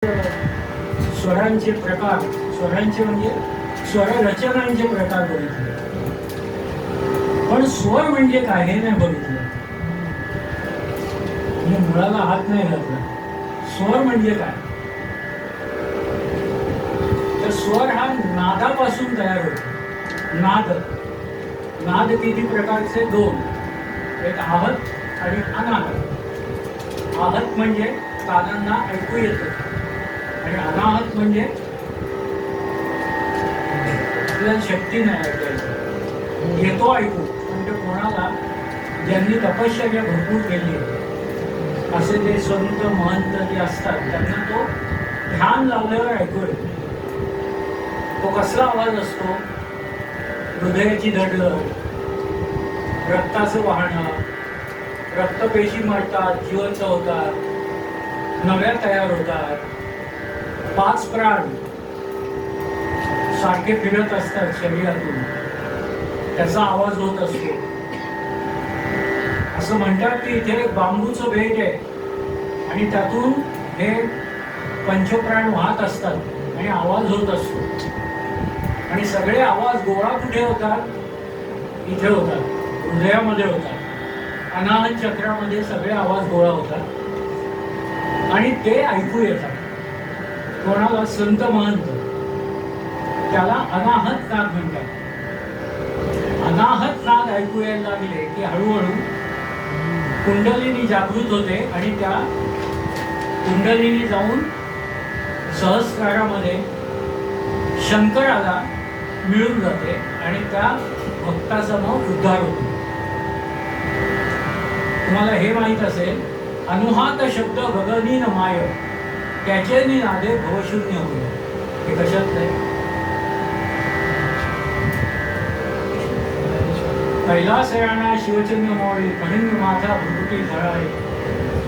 स्वरांचे प्रकार, स्वरांचे म्हणजे स्वर रचनांचे प्रकार बघितले, पण स्वर म्हणजे काय हे नाही बघितलं. म्हणजे मुळाला हात नाही घातला. स्वर म्हणजे काय? तर स्वर हा नादापासून तयार होतो. नाद, नाद किती प्रकारचे? दोन, एक आहत आणि अनाहत. आहत म्हणजे कानांना ऐकू येतं आणि अनाहत म्हणजे आपल्याला शक्ती नाही ऐकायचं. येतो ऐकू, म्हणजे कोणाला ज्यांनी तपश्चर्या भरपूर केली असे ते संत महंत जे असतात त्यांना तो ध्यान लावल्यावर ऐकू येतो. तो कसला आवाज असतो? हृदयाची धडधड, रक्ताचं वाहणं, रक्तपेशी मरतात, जिवंत होतात, नव्या तयार होतात. 5 प्राण सारखे फिरत असतात शरीरातून, त्याचा आवाज होत असतो. असं म्हणतात की इथे बांबूचं भेट आहे आणि त्यातून हे पंचप्राण वाहत असतात आणि आवाज होत असतो. आणि सगळे आवाज गोळा कुठे होतात? इथे होतात, हृदयामध्ये होतात. अनाहत चक्रामध्ये सगळे आवाज गोळा होतात आणि ते ऐकू येतात. कोणाला? संत महंत, त्याला अनाहत नाद म्हणतात. अनाहत नाद ऐकू यायला लागले की हळूहळू कुंडलिनी जागृत होते आणि त्या कुंडलिनी जाऊन सहस्रारामध्ये शंकराला मिळून जाते आणि त्या भक्ताचा मग उद्धार होतो. तुम्हाला हे माहीत असेल, अनुहात शब्द गगनी न माय, त्याचे निनादे भवशून्य होईल. हे कशात नाही? कैलासयाना शिवचंद्र मोळी, कणिंग माथा भृकुटी झळाळे,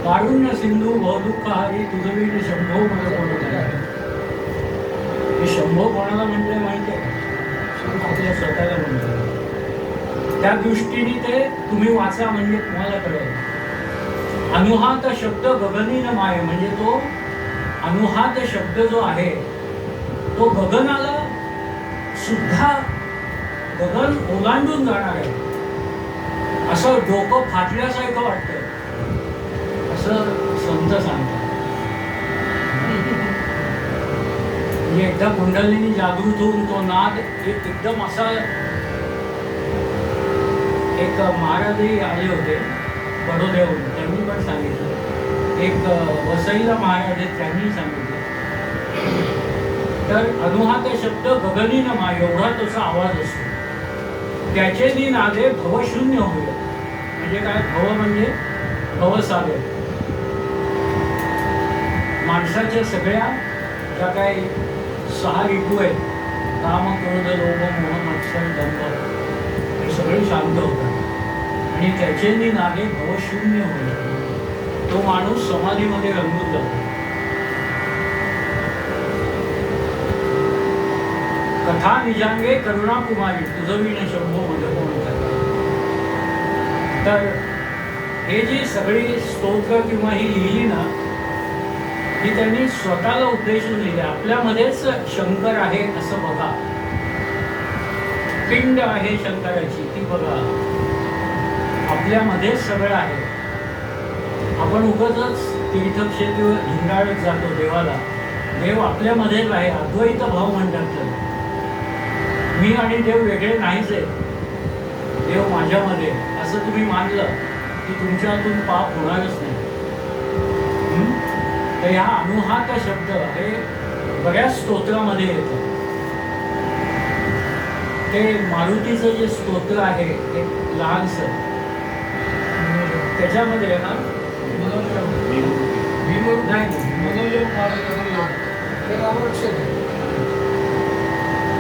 कारुण्य सिंधू भवदुःखहारी, तुझवीर शंभो मला बोलवले. हे शंभो कोणाला म्हटले माहिती आहे? आपल्या स्वतःला म्हणतो. त्या दृष्टीने ते तुम्ही वाचा, म्हणजे तुम्हाला कळेल. अनुहात शब्द गगनी न माय, म्हणजे तो अनुहात शब्द जो आहे तो गगनाला सुद्धा, गगन ओलांडून जाणार आहे. असं डोकं फाटल्यासारखं वाटतं, असं संत सांगतात. म्हणजे एकदा कुंडलिनी जागृत होऊन तो नाद एकदम असा, एक महाराजही आले होते बडोद्याहून, त्यांनी पण सांगितलं. एक वसईला महाराज आहेत, त्यांनी सांगितलं. तर अनुहात शब्द गगनी न माय, एवढा तसा आवाज असतो. त्याचे नी नादे भवशून्य होईल. म्हणजे काय? भव म्हणजे भवसागर. माणसाच्या सगळ्या ज्या काही 6 ऋतू आहेत, काम, क्रोध, लोभ, मोह, मत्सर, दंभ, हे सगळे शांत होतात आणि त्याचे नी नादे भवशून्य होईल. तो माणूस समाधीमध्ये रंगून जातो. कथा निजांगे करुणा कुमारी, तुझविण शंभो मध्ये कोण. तर हे जी सगळी स्तोत्र किंवा ही लिहिली ना, ही त्यांनी स्वतःला उद्देशून लिहिली. आपल्यामध्येच शंकर आहे असं बघा, पिंड आहे शंकराची ती बघा, आपल्यामध्येच सगळं आहे. आपण उगाचच तीर्थक्षेत्र हिंडाळत जातो देवाला. देव आपल्यामध्येच आहे. अद्वैत भाव म्हणतात तर. मी आणि देव वेगळे नाहीच आहे, देव माझ्यामध्ये, असं तुम्ही मानलं की तुमच्या हातून पाप होणारच नाही. तर ह्या अनुहात शब्द हे बऱ्याच स्तोत्रामध्ये येतं. ते मारुतीचं जे स्तोत्र आहे एक लहानसं, त्याच्यामध्ये ना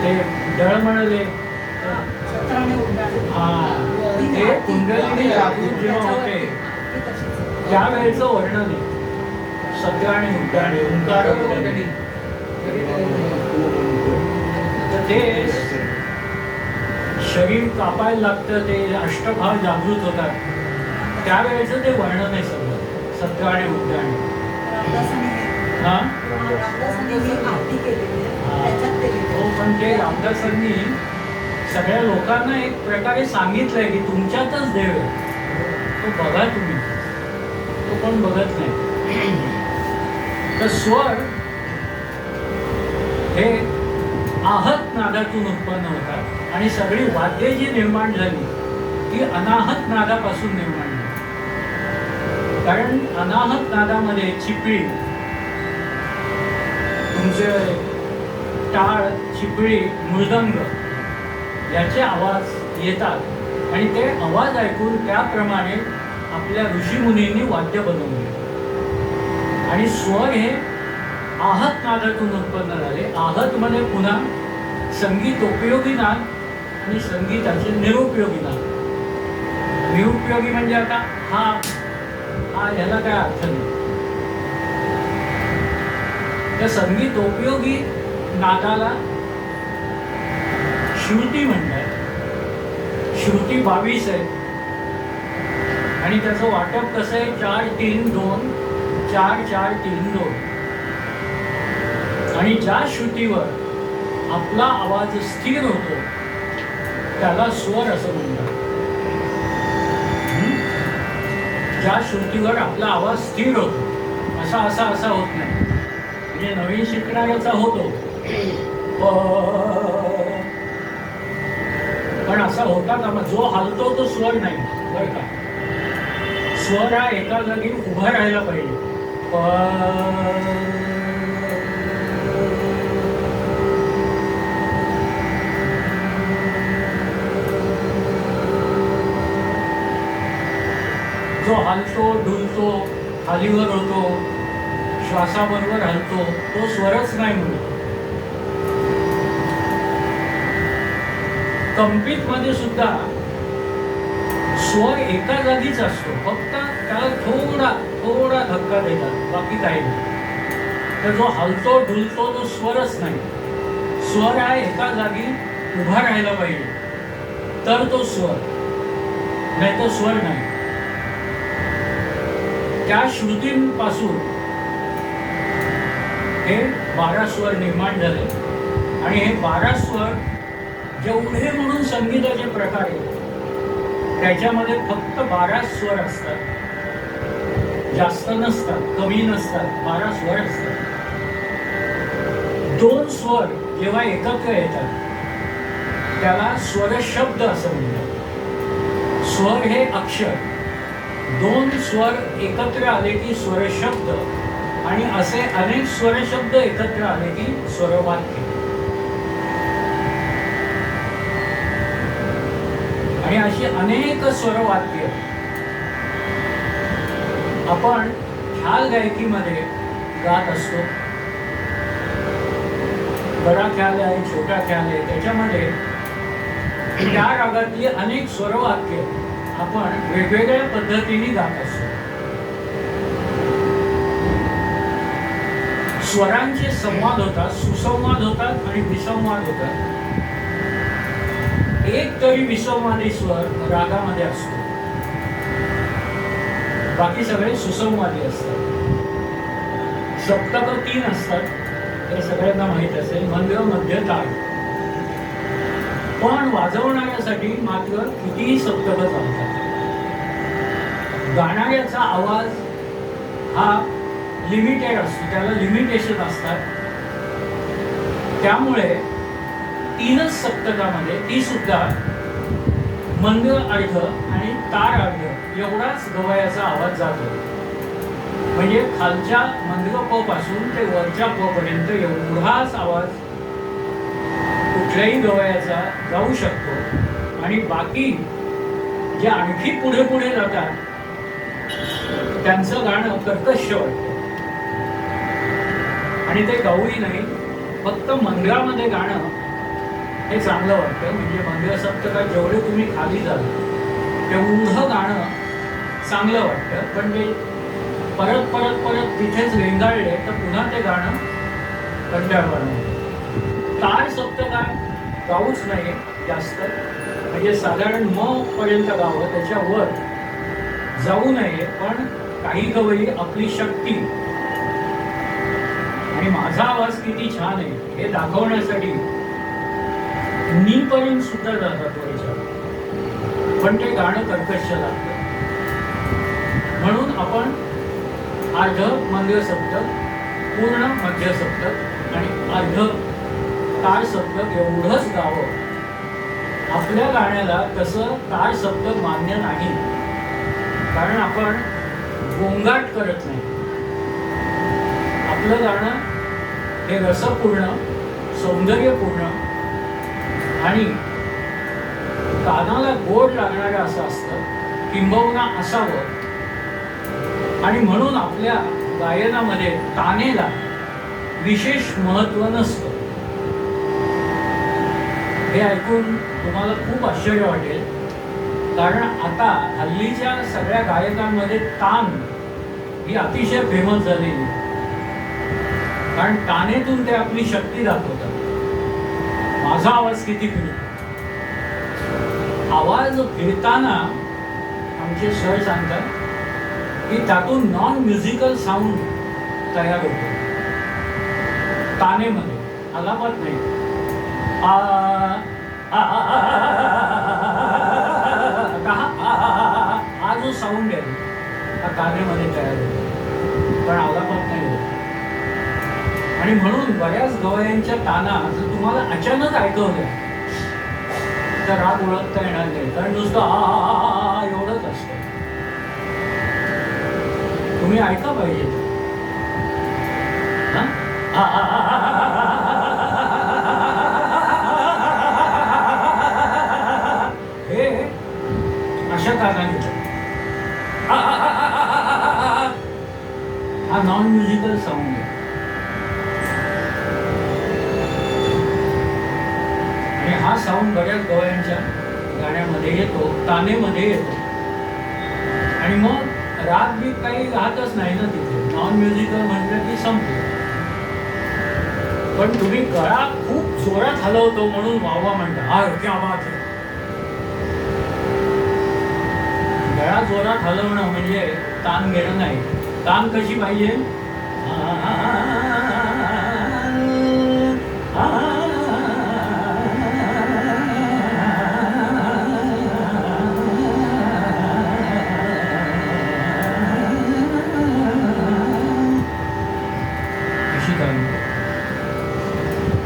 ते डळमळले, ते कुंडलिनी जागृत जेव्हा होते त्यावेळेचं वर्णन आहे. सत्राणे उड्डाणे, ओंकार उड्डाणे. तर ते शरीर कापायला लागतं, ते अष्टभाव जागृत होतात, त्यावेळेचं ते वर्णन आहे सगळं. सत्राणे उड्डाणे. हा रामदासांनी जी आरती केलेली आहे, त्याच्यात ते लिहिलं. हो, पण ते रामदासांनी सगळ्या लोकांना एक प्रकारे सांगितलंय की तुमच्यातच देव आहे, तो बघा तुम्ही, तो पण बघत नाही. तर स्वर हे आहत नादातून उत्पन्न होतात आणि सगळी वाद्ये जी निर्माण झाली ती अनाहत नादापासून निर्माण झाली. कारण अनाहत नादामध्ये चिपळी, तुमचे टाळ, चिपळी, मृदंग याचे आवाज येतात आणि ते आवाज ऐकून त्याप्रमाणे आपल्या ऋषीमुनींनी वाद्य बनवले आणि स्वर हे आहत नादातून उत्पन्न झाले. आहत मध्ये पुन्हा संगीतोपयोगी नाद आणि संगीताचे निरुपयोगी नाद. निरुपयोगी म्हणजे आता हा हा ह्याला काय अर्थ नाही. त्या संगीतोपयोगी नादाला श्रुती म्हणतात. श्रुती 22 आहे आणि त्याचं वाटप कसं आहे, 4-3-2, 4-4-3-2. आणि ज्या श्रुतीवर आपला आवाज स्थिर होतो त्याला स्वर असं म्हणतात. ज्या श्रुतीवर आपला आवाज स्थिर होतो, असा होत नाही. म्हणजे नवीन शिकणाऱ्याचा होतो पण असा होता का, मग जो हलतो तो स्वर नाही बरं का. स्वर हा एका जागी उभा राहायला पाहिजे. जो हलतो, डुलतो, खालीवर होतो, श्वासाबरोबर हलतो, तो स्वरच नाही म्हणून. कंपित मध्ये सुद्धा स्वर एका जागीच असतो, फक्त त्याला थोडा धक्का देतात, बाकी काही नाही. तर जो हलतो डुलतो तो स्वरच नाही. स्वर हा एका जागी उभा राहायला पाहिजे तर तो स्वर, नाही तो स्वर नाही. त्या श्रुतींपासून हे 12 स्वर निर्माण झाले आणि हे 12 स्वर जेवढे म्हणून संगीताचे प्रकार आहेत त्याच्यामध्ये फक्त 12 स्वर असतात, जास्त नसतात, कमी नसतात, 12 स्वर असतात. 2 स्वर जेव्हा एकत्र येतात त्याला स्वर शब्द असं म्हणतात. स्वर हे अक्षर, 2 स्वर एकत्र आले की स्वर शब्द आणि असे अनेक स्वर शब्द एकत्र आले की स्वरवाक्य. आणि अशी अनेक स्वरवाक्य आपण ख्याल गायकीमध्ये गात असतो. बडा ख्याल आहे, छोटा ख्याल आहे, त्याच्यामध्ये त्या रागातली अनेक स्वरवाक्य आपण वेगवेगळ्या पद्धतीने गात असतो. स्वरांचे संवाद होतात, सुसंवाद होतात आणि विसंवाद होतात. एक तरी विसंवादी स्वर रागामध्ये असतो, बाकी सगळे सुसंवादी असतात. सप्तक 3 असतात, हे सगळ्यांना माहीत असेल, मंद्र, मध्य, ताल. पण वाजवणाऱ्यासाठी मात्र कितीही सप्तक चालतात. गाणाऱ्याचा आवाज हा लिमिटेड असतो, त्याला लिमिटेशन असतात. त्यामुळे 3च सप्तकामध्ये ती सुद्धा मंद अर्ध आणि तार अर्ध एवढाच गवयाचा आवाज जातो. म्हणजे खालच्या मंद प पासून ते वरच्या प पर्यंत एवढाच आवाज कुठल्याही गवयाचा जाऊ शकतो आणि बाकी जे आणखी पुढे पुढे जातात त्यांचं गाणं कर्कश वाटतं आणि ते गाऊही नाही. फक्त मंदिरामध्ये गाणं हे चांगलं वाटतं. म्हणजे मंदिर सप्तकात जेवढे तुम्ही खाली जाल तेवढं गाणं चांगलं वाटतं. पण ते परत परत परत तिथेच रेंगाळले तर पुन्हा ते गाणं कंटाळवाणं होतं. तार सप्तकात गाऊच नाही जास्त, म्हणजे साधारण म पर्यंत गावं, त्याच्यावर जाऊ नये. पण काही गवई आपली शक्ती आणि माझा आवाज किती छान आहे हे दाखवण्यासाठी नीपर्यंत सुद्धा जातात वरच्या, पण ते गाणं कर्कश लागतं. म्हणून आपण अर्ध मध्य सप्तक, पूर्ण मध्य सप्तक आणि अर्ध ताळ सप्तक एवढंच गावं. आपल्या गाण्याला तसं ताळ सप्तक मान्य नाही, कारण आपण गोंगाट करत नाही. आपलं गाणं हे रसपूर्ण, सौंदर्यपूर्ण आणि कानाला गोड लागणारं असं असतं, किंबहुना असावं. आणि म्हणून आपल्या गायनामध्ये तानेला विशेष महत्त्व नसतं. हे ऐकून तुम्हाला खूप आश्चर्य वाटेल, कारण आता हल्लीच्या सगळ्या गायकांमध्ये तान ही अतिशय फेमस झालेली आहे. कारण तानेतून ते आपली शक्ती दाखवतात. माझा आवाज किती फिरतो, आवाज फिरताना आमचे सर सांगतात की त्यातून नॉन म्युझिकल साऊंड तयार होतो तानेमध्ये, आलापात नाही. हा जो साऊंड आहे हा तानेमध्ये तयार होतो, पण आलापात नाही होत. आणि म्हणून बऱ्याच गवयांच्या ताना जर तुम्हाला अचानक ऐकवल्या तर राग ओळखता येणार नाही, कारण नुसतं एवढंच असतं. तुम्ही ऐका पाहिजे. हे अशा कारणाने हा नॉन म्युझिकल साऊंड आहे. आणि हा साऊंड बऱ्याच गवयांच्या गाण्यामध्ये येतो, तानेमध्ये येतो. आणि मग राग बी काही राहतच नाही ना तिथे. नॉन म्युझिकल म्हटलं की संपलं. पण तुम्ही गळा खूप जोरात हलवतो म्हणून वावा म्हणता, हा क्या बात आहे. गळा जोरात हलवणं म्हणजे तान घेणं नाही. तान कशी पाहिजे,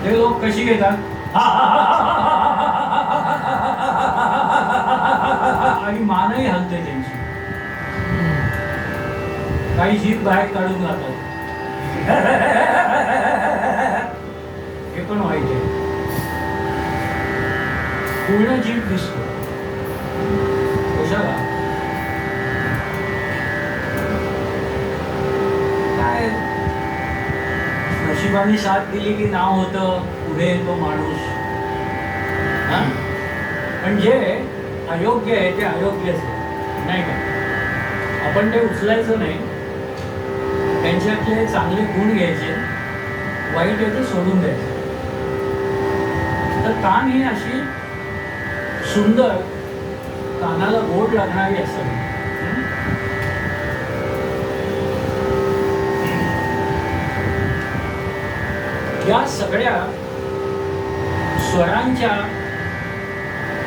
ते लोक कशी घेतात आणि मानही हलते त्यांची, काही जीभ बाहेर काढून जातात. हे पण वाईट आहे. पूर्ण जीभ दिसतो कशाला, काय नशिबाने साथ दिली की नाव होतं, पुढे येतो माणूस. पण जे अयोग्य आहे ते अयोग्यच आहे, नाही का. आपण ते उचलायचं नाही, त्यांच्यातले चांगले गुण घ्यायचे, वाईट आहे ते सोडून द्यायचं. तर तान ही अशी सुंदर, कानाला गोड लागणारी असावी. या सगळ्या स्वरांच्या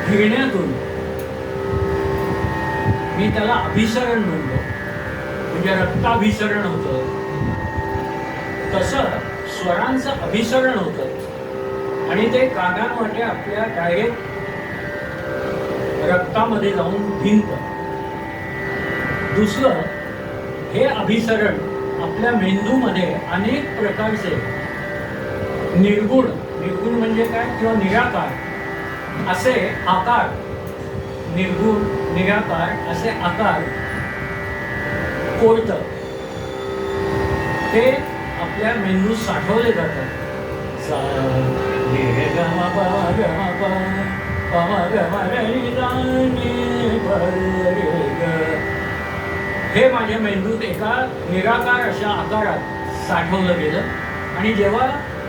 फिरण्यातून मी त्याला अभिसरण म्हणतो, म्हणजे रक्ताभिसरण होतं. तसं स्वरांचं अभिसरण होतं आणि ते कानांमध्ये आपल्या डायरेक्ट रक्तामध्ये जाऊन भिनतं. दुसरं, हे अभिसरण आपल्या मेंदूमध्ये अनेक प्रकारचे निर्गुण, निर्गुण म्हणजे काय, किंवा निराकार असे आकार, निर्गुण निराकार असे आकार कोरतं. ते आपल्या मेंदूत साठवले जातात. हे माझ्या मेंदूत एका निराकार अशा आकारात साठवलं गेलं. आणि जेव्हा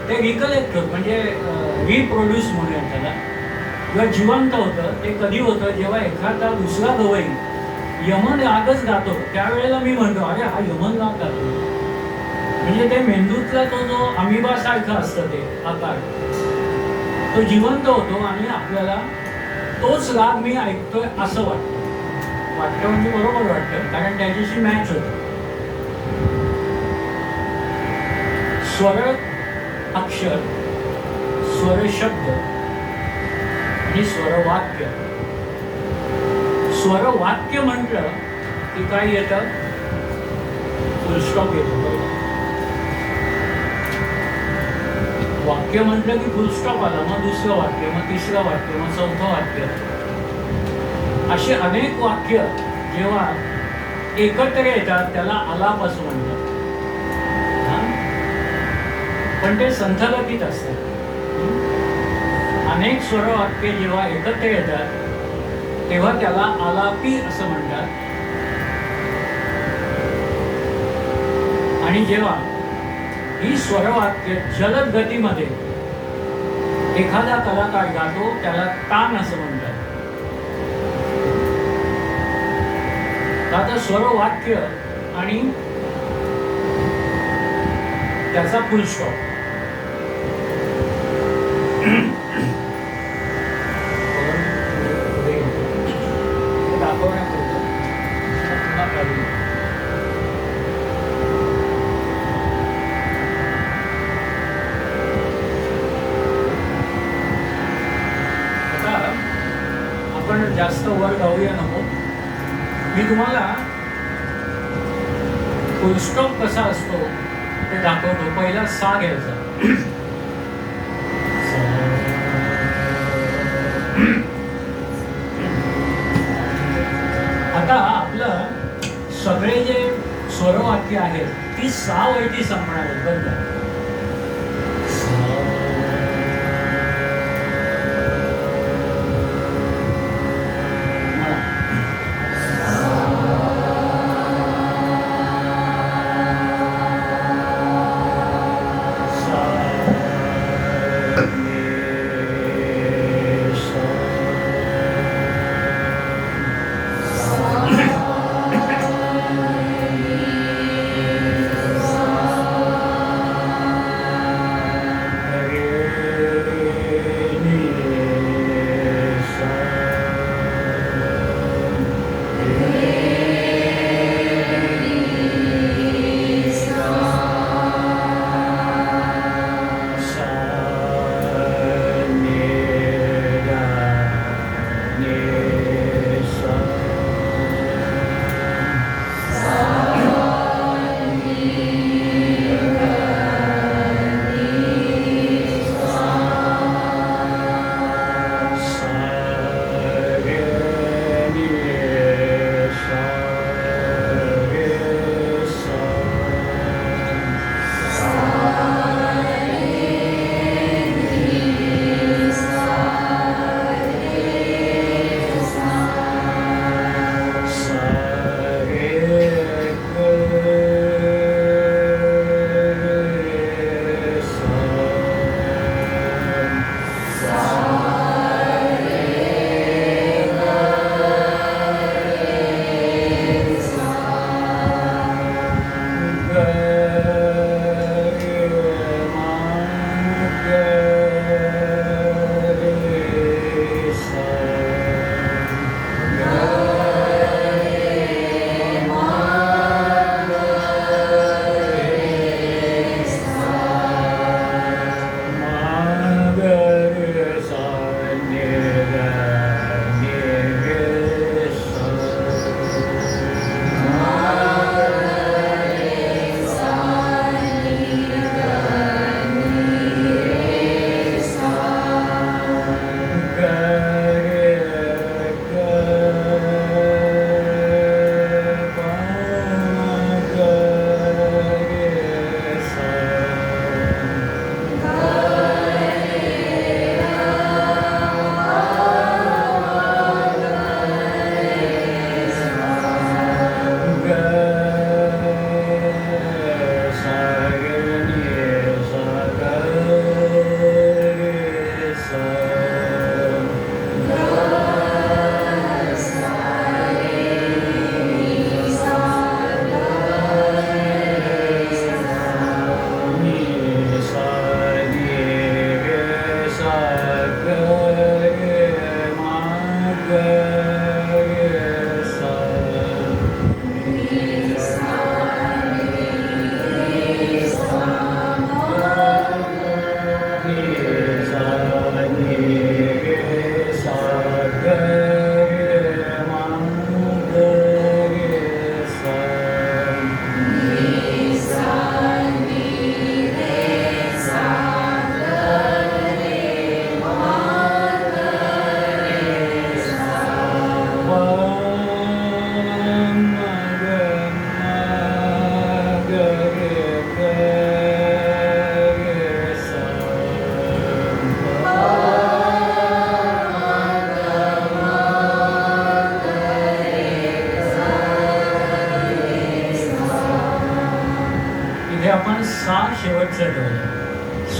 ते रिकलेक्ट होत, म्हणजे रिप्रोड्यूस म्हणूया त्याला, किंवा जिवंत होतं, ते कधी होतं, जेव्हा एखादा दुसरा गवई यमन रागच गातो त्यावेळेला मी म्हणतो, अरे हा यमन राग गातो. म्हणजे ते मेंदूतला तो जो अमिबा सारखा असतं ते आकार, तो जिवंत होतो आणि आपल्याला तोच राग मी ऐकतोय असं वाटतं म्हणजे बरोबर वाटतं, कारण त्याच्याशी मॅच होतं. स्वर अक्षर, स्वर शब्द आणि स्वरवाक्य. स्वरवाक्य म्हटलं की काय येतं? फुलस्टॉप येतो. वाक्य म्हटलं की फुलस्टॉप आला, मग दुसरं वाक्य, मग तिसरं वाक्य, मग चौथं वाक्य. अशी अनेक वाक्य जेव्हा एकत्र येतात त्याला आलाप असं म्हणतात. पण ते संथगतीत असतात. अनेक स्वरवाक्य जेव्हा एकत्र येतात तेव्हा त्याला आलापी असं म्हणतात. आणि जेव्हा ही स्वरवाक्य जलद गतीमध्ये एखादा कलाकार गातो त्याला तान असं म्हणतात. आता स्वरवाक्य आणि त्याचा फुलस्टॉप. आपण जास्त वर गाऊया नको. मी तुम्हाला फुलस्टॉप कसा असतो ते दाखवतो. पहिला सा घ्यायचा, आता आपलं सगळे जे स्वरवाक्य आहेत ती सा वरती संपणार आहेत बरं का.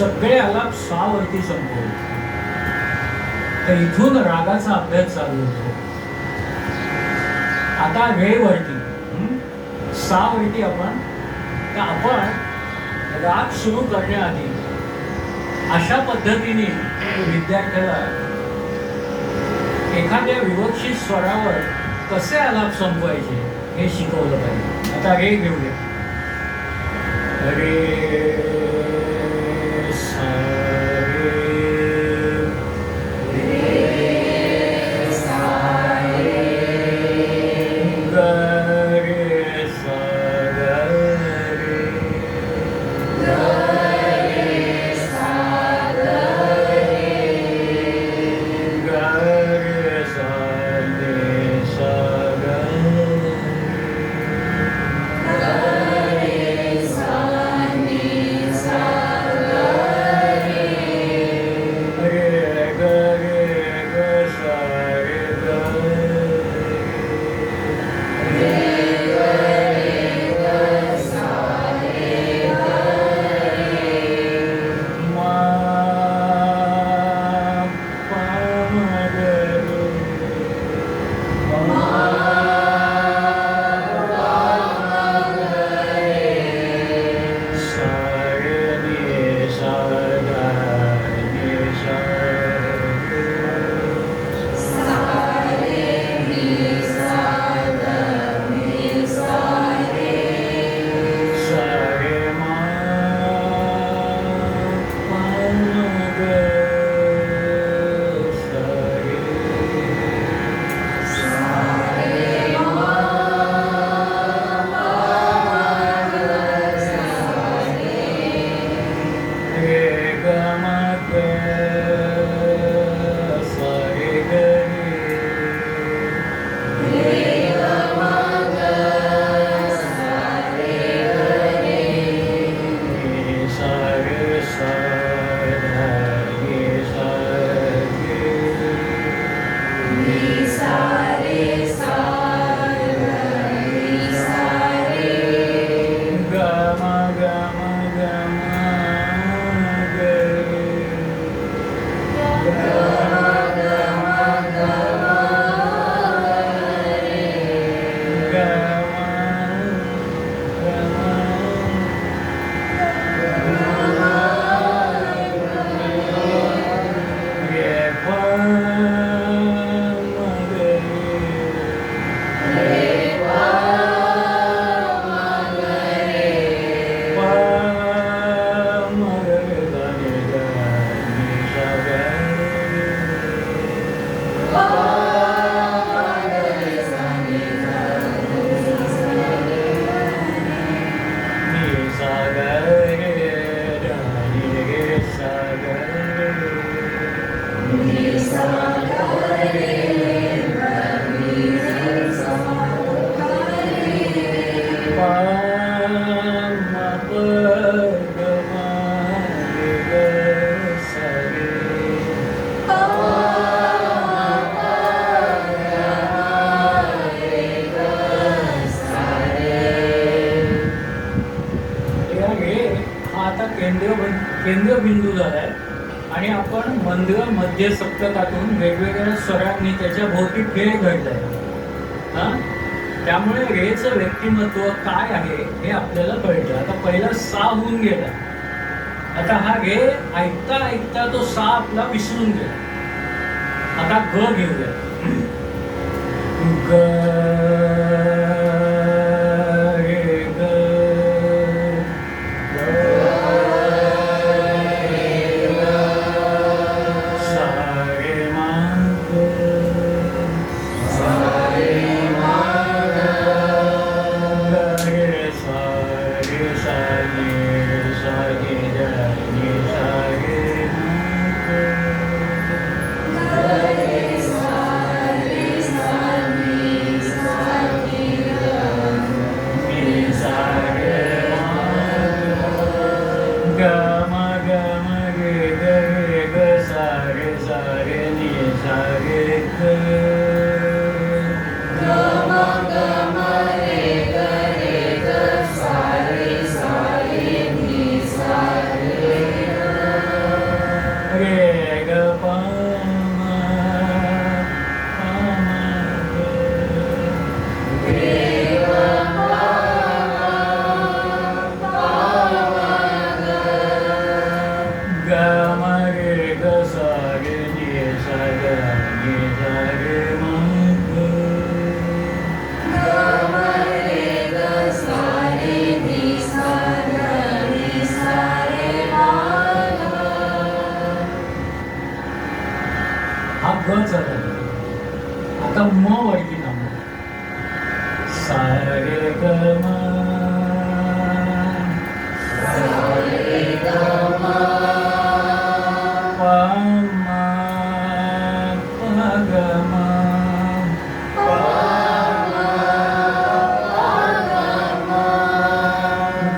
सगळे आलाप सा वरती संपवले. तर इथून रागाचा अभ्यास चालू होतो. आता रे वरती सा वरती आपण राग सुरू करण्याआधी अशा पद्धतीने विद्यार्थ्याला एखाद्या विवक्षित स्वरावर कसे आलाप संपवायचे हे शिकवलं पाहिजे. आता रे घेऊया. रे सा केंद्रबिंदू झालाय आणि आपण मंद्र मध्य सप्तकातून वेगवेगळ्या स्वरांनी त्याच्या भोवती खेळ घडलाय. त्यामुळे रेचं व्यक्तिमत्व काय आहे हे आपल्याला कळतं. आता पहिला सा होऊन गेला. आता हा रे ऐकता ऐकता तो सा आपला विसरून गेला. आता ग घेऊया. सा ग म रे ग सा रे नि सा ग नि सा रे म ग हा ग झाला. आता म वरती ना सा रे ग म प म प ग म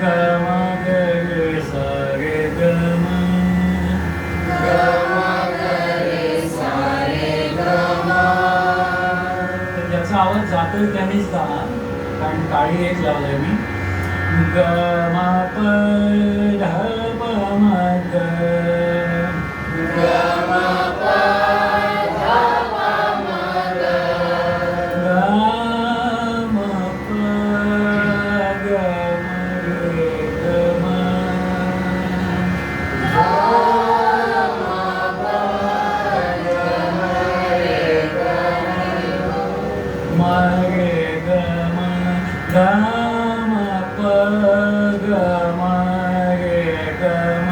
ग म ग रे सा रे ग म तर ज्याचा आवाज जातोय त्यानेच जाणार, कारण काळी एक लावलंय मी. ग म प ध प म ग ग म प ग म रे ग म म रे ग म ग म प ग म रे ग म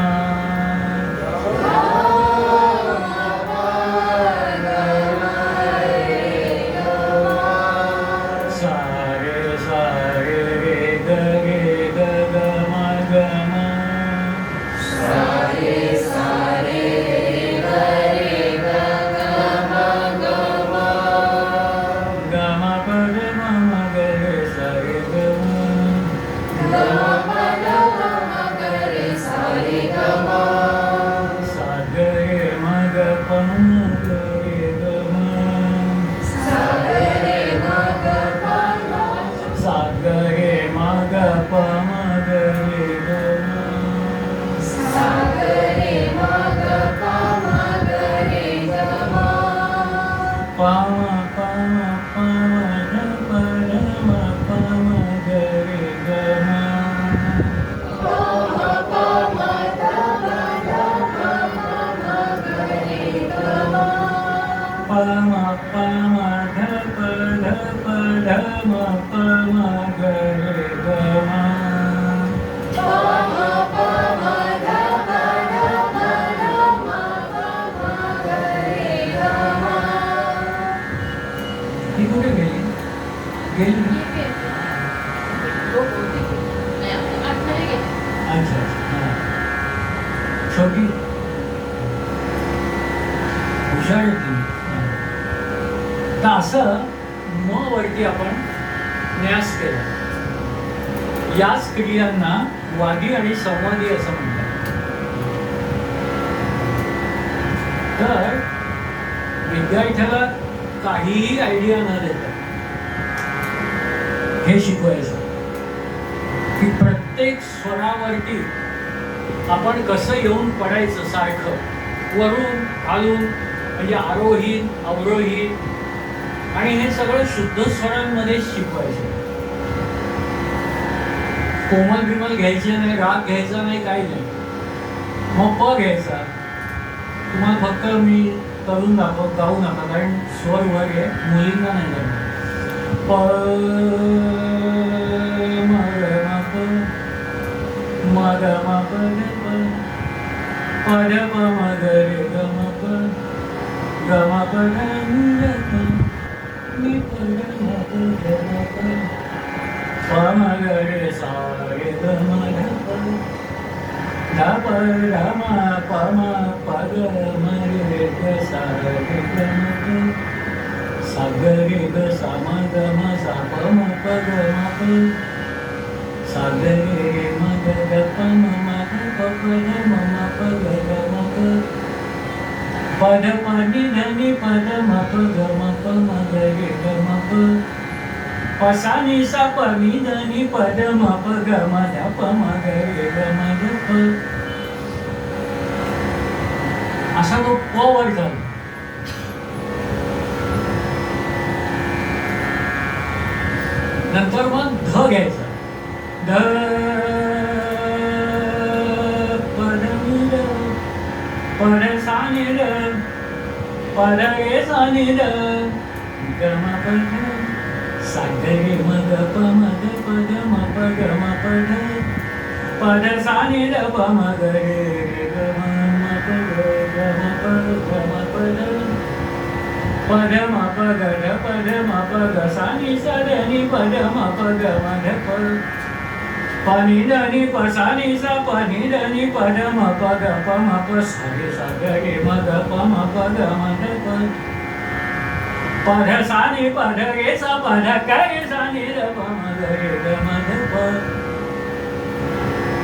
सा रे रे ग ग ग म ग म ग म प ग म म ग रे सा रे ग म सा ग रे म ग प म ग रे ग म सा ग रे म ग प म ग रे ग म प म प म प म ध प ध म प म ग रे ग म प म प म ध प ध प ध म प म ग रे ग म ही कुठे गेली? गेली ना? अच्छा अच्छा, हां. छोटी हुशार आहे ती. हां. तर असं म वरती आपण न्यास केला. याच क्रियांना वादी आणि संवादी असं म्हणतात. तर विद्यार्थ्याला काहीही आयडिया न देता हे शिकवायचं की प्रत्येक स्वरावरती आपण कसं येऊन पडायचं सारखं वरून खालून, म्हणजे आरोही अवरोही, आणि हे सगळं शुद्ध स्वरांमध्ये शिकवायचं. कोमल बिमल घ्यायचे नाही, राग घ्यायचा नाही, काही नाही. मग प घ्यायचा. तुम्हाला फक्त मी करून गाऊ नका, कारण स्वर वर आहे, मुलींना नाही जमणार. प म ग म प म ग म प ध प प ध प म ग रे ग म प ग म प ध नि ग प नि प ग म प ग म प प म ग रे सा रे ग म ध प ध प ध म प म प ग म रे ग सा रे ग म प सा ग रे ग सा म ग म सा प म प ग म प सा ग रे म ग ग प म म ध प प ध म म प ग ग म प प ध प नि ध नि प ध म प ग म प म ग रे ग म प प सा नि सा प नि ध नि प ध म प ग म ध प म ग रे ग म ध प. असा तो प वर झाला. नंतर मग ध घ्यायचा. ध प ध नि ध र पद रे सा नि र ग म प ध सा ग रे म ग प म ग प ग म प ग म प ध पद सा नि र प म ग रे ग म म प ग ग म प ग म प ध पद म प ग ध पद म प ग सा नि सा ध नि पद म प ग म ध प प नि ध नि प सा नि सा प नि ध नि प ध म प ग प म प सा रे सा ग रे म ग प म प ग म ध प प ध सा नि प ध रे सा प ध ग रे सा नि र प म ग रे ग म ध प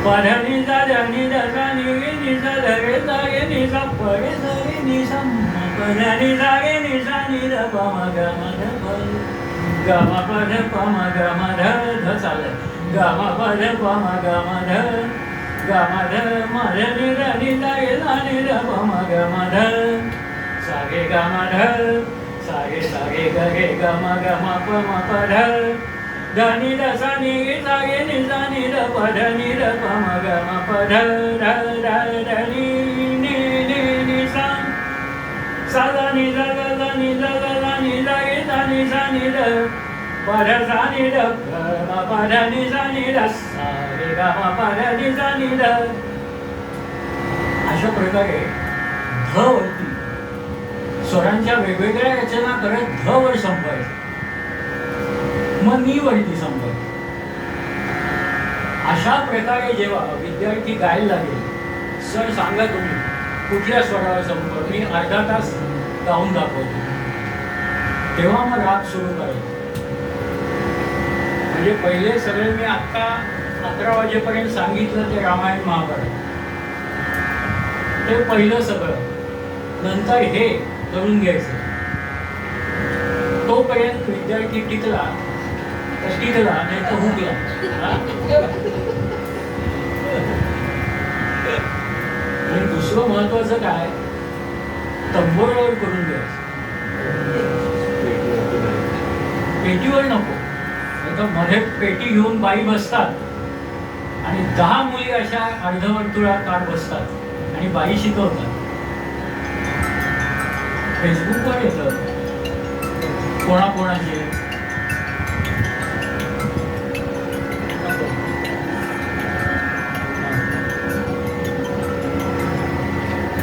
प ध नि सा ध नि ध सा नि रे नि सा ध रे सा रे नि सा प रे सा रे नि सा म प ध नि सा रे नि सा नि र प म ग म ध प ग म प ध प म ग म ध ध चालय ग म प ध प म ग म ध ग म ध म ध नि ध नि सा रे सा नि र प म ग म ध सा रे ग म ध सा रे ग रे ग म प म प ध ध नि ध सा नि रे सा रे नि सा नि र प ध नि र प म ग म प ध ध ध ध नि नि नि नि सा सा ध नि ध ध ध नि ध ध ध नि ध रे सा नि र प ध सा नि र ग म प ध नि सा नि र सा रे ग म प ध नि सा नि र अशा प्रकारे ध वरती स्वरांच्या वेगवेगळ्या रचना करत ध वर संपायचं, मग नी वरती संपायचं. अशा प्रकारे जेव्हा विद्यार्थी गायला लागेल, सर सांगा तुम्ही कुठल्या स्वरावर संपव, मी अर्धा तास गाऊन दाखवतो, तेव्हा मग राग सुरू करायचा. म्हणजे पहिले सगळे मी आता 11 वाजेपर्यंत सांगितलं ते रामायण महाभारत, ते पहिलं सगळं, नंतर हे करून घ्यायचं. तोपर्यंत विद्यार्थी टिकला तर टिकला, नाही तर हुकला. आणि दुसरं महत्वाचं काय, तंबोऱ्यावर करून घ्यायचं, पेटीवर नको. आता मध्ये पेटी घेऊन बाई बसतात आणि 10 मुली अशा अर्धवर्तुळाकार बसतात आणि बाई शिकवतात. फेसबुकवर येतं कोणाकोणाचे.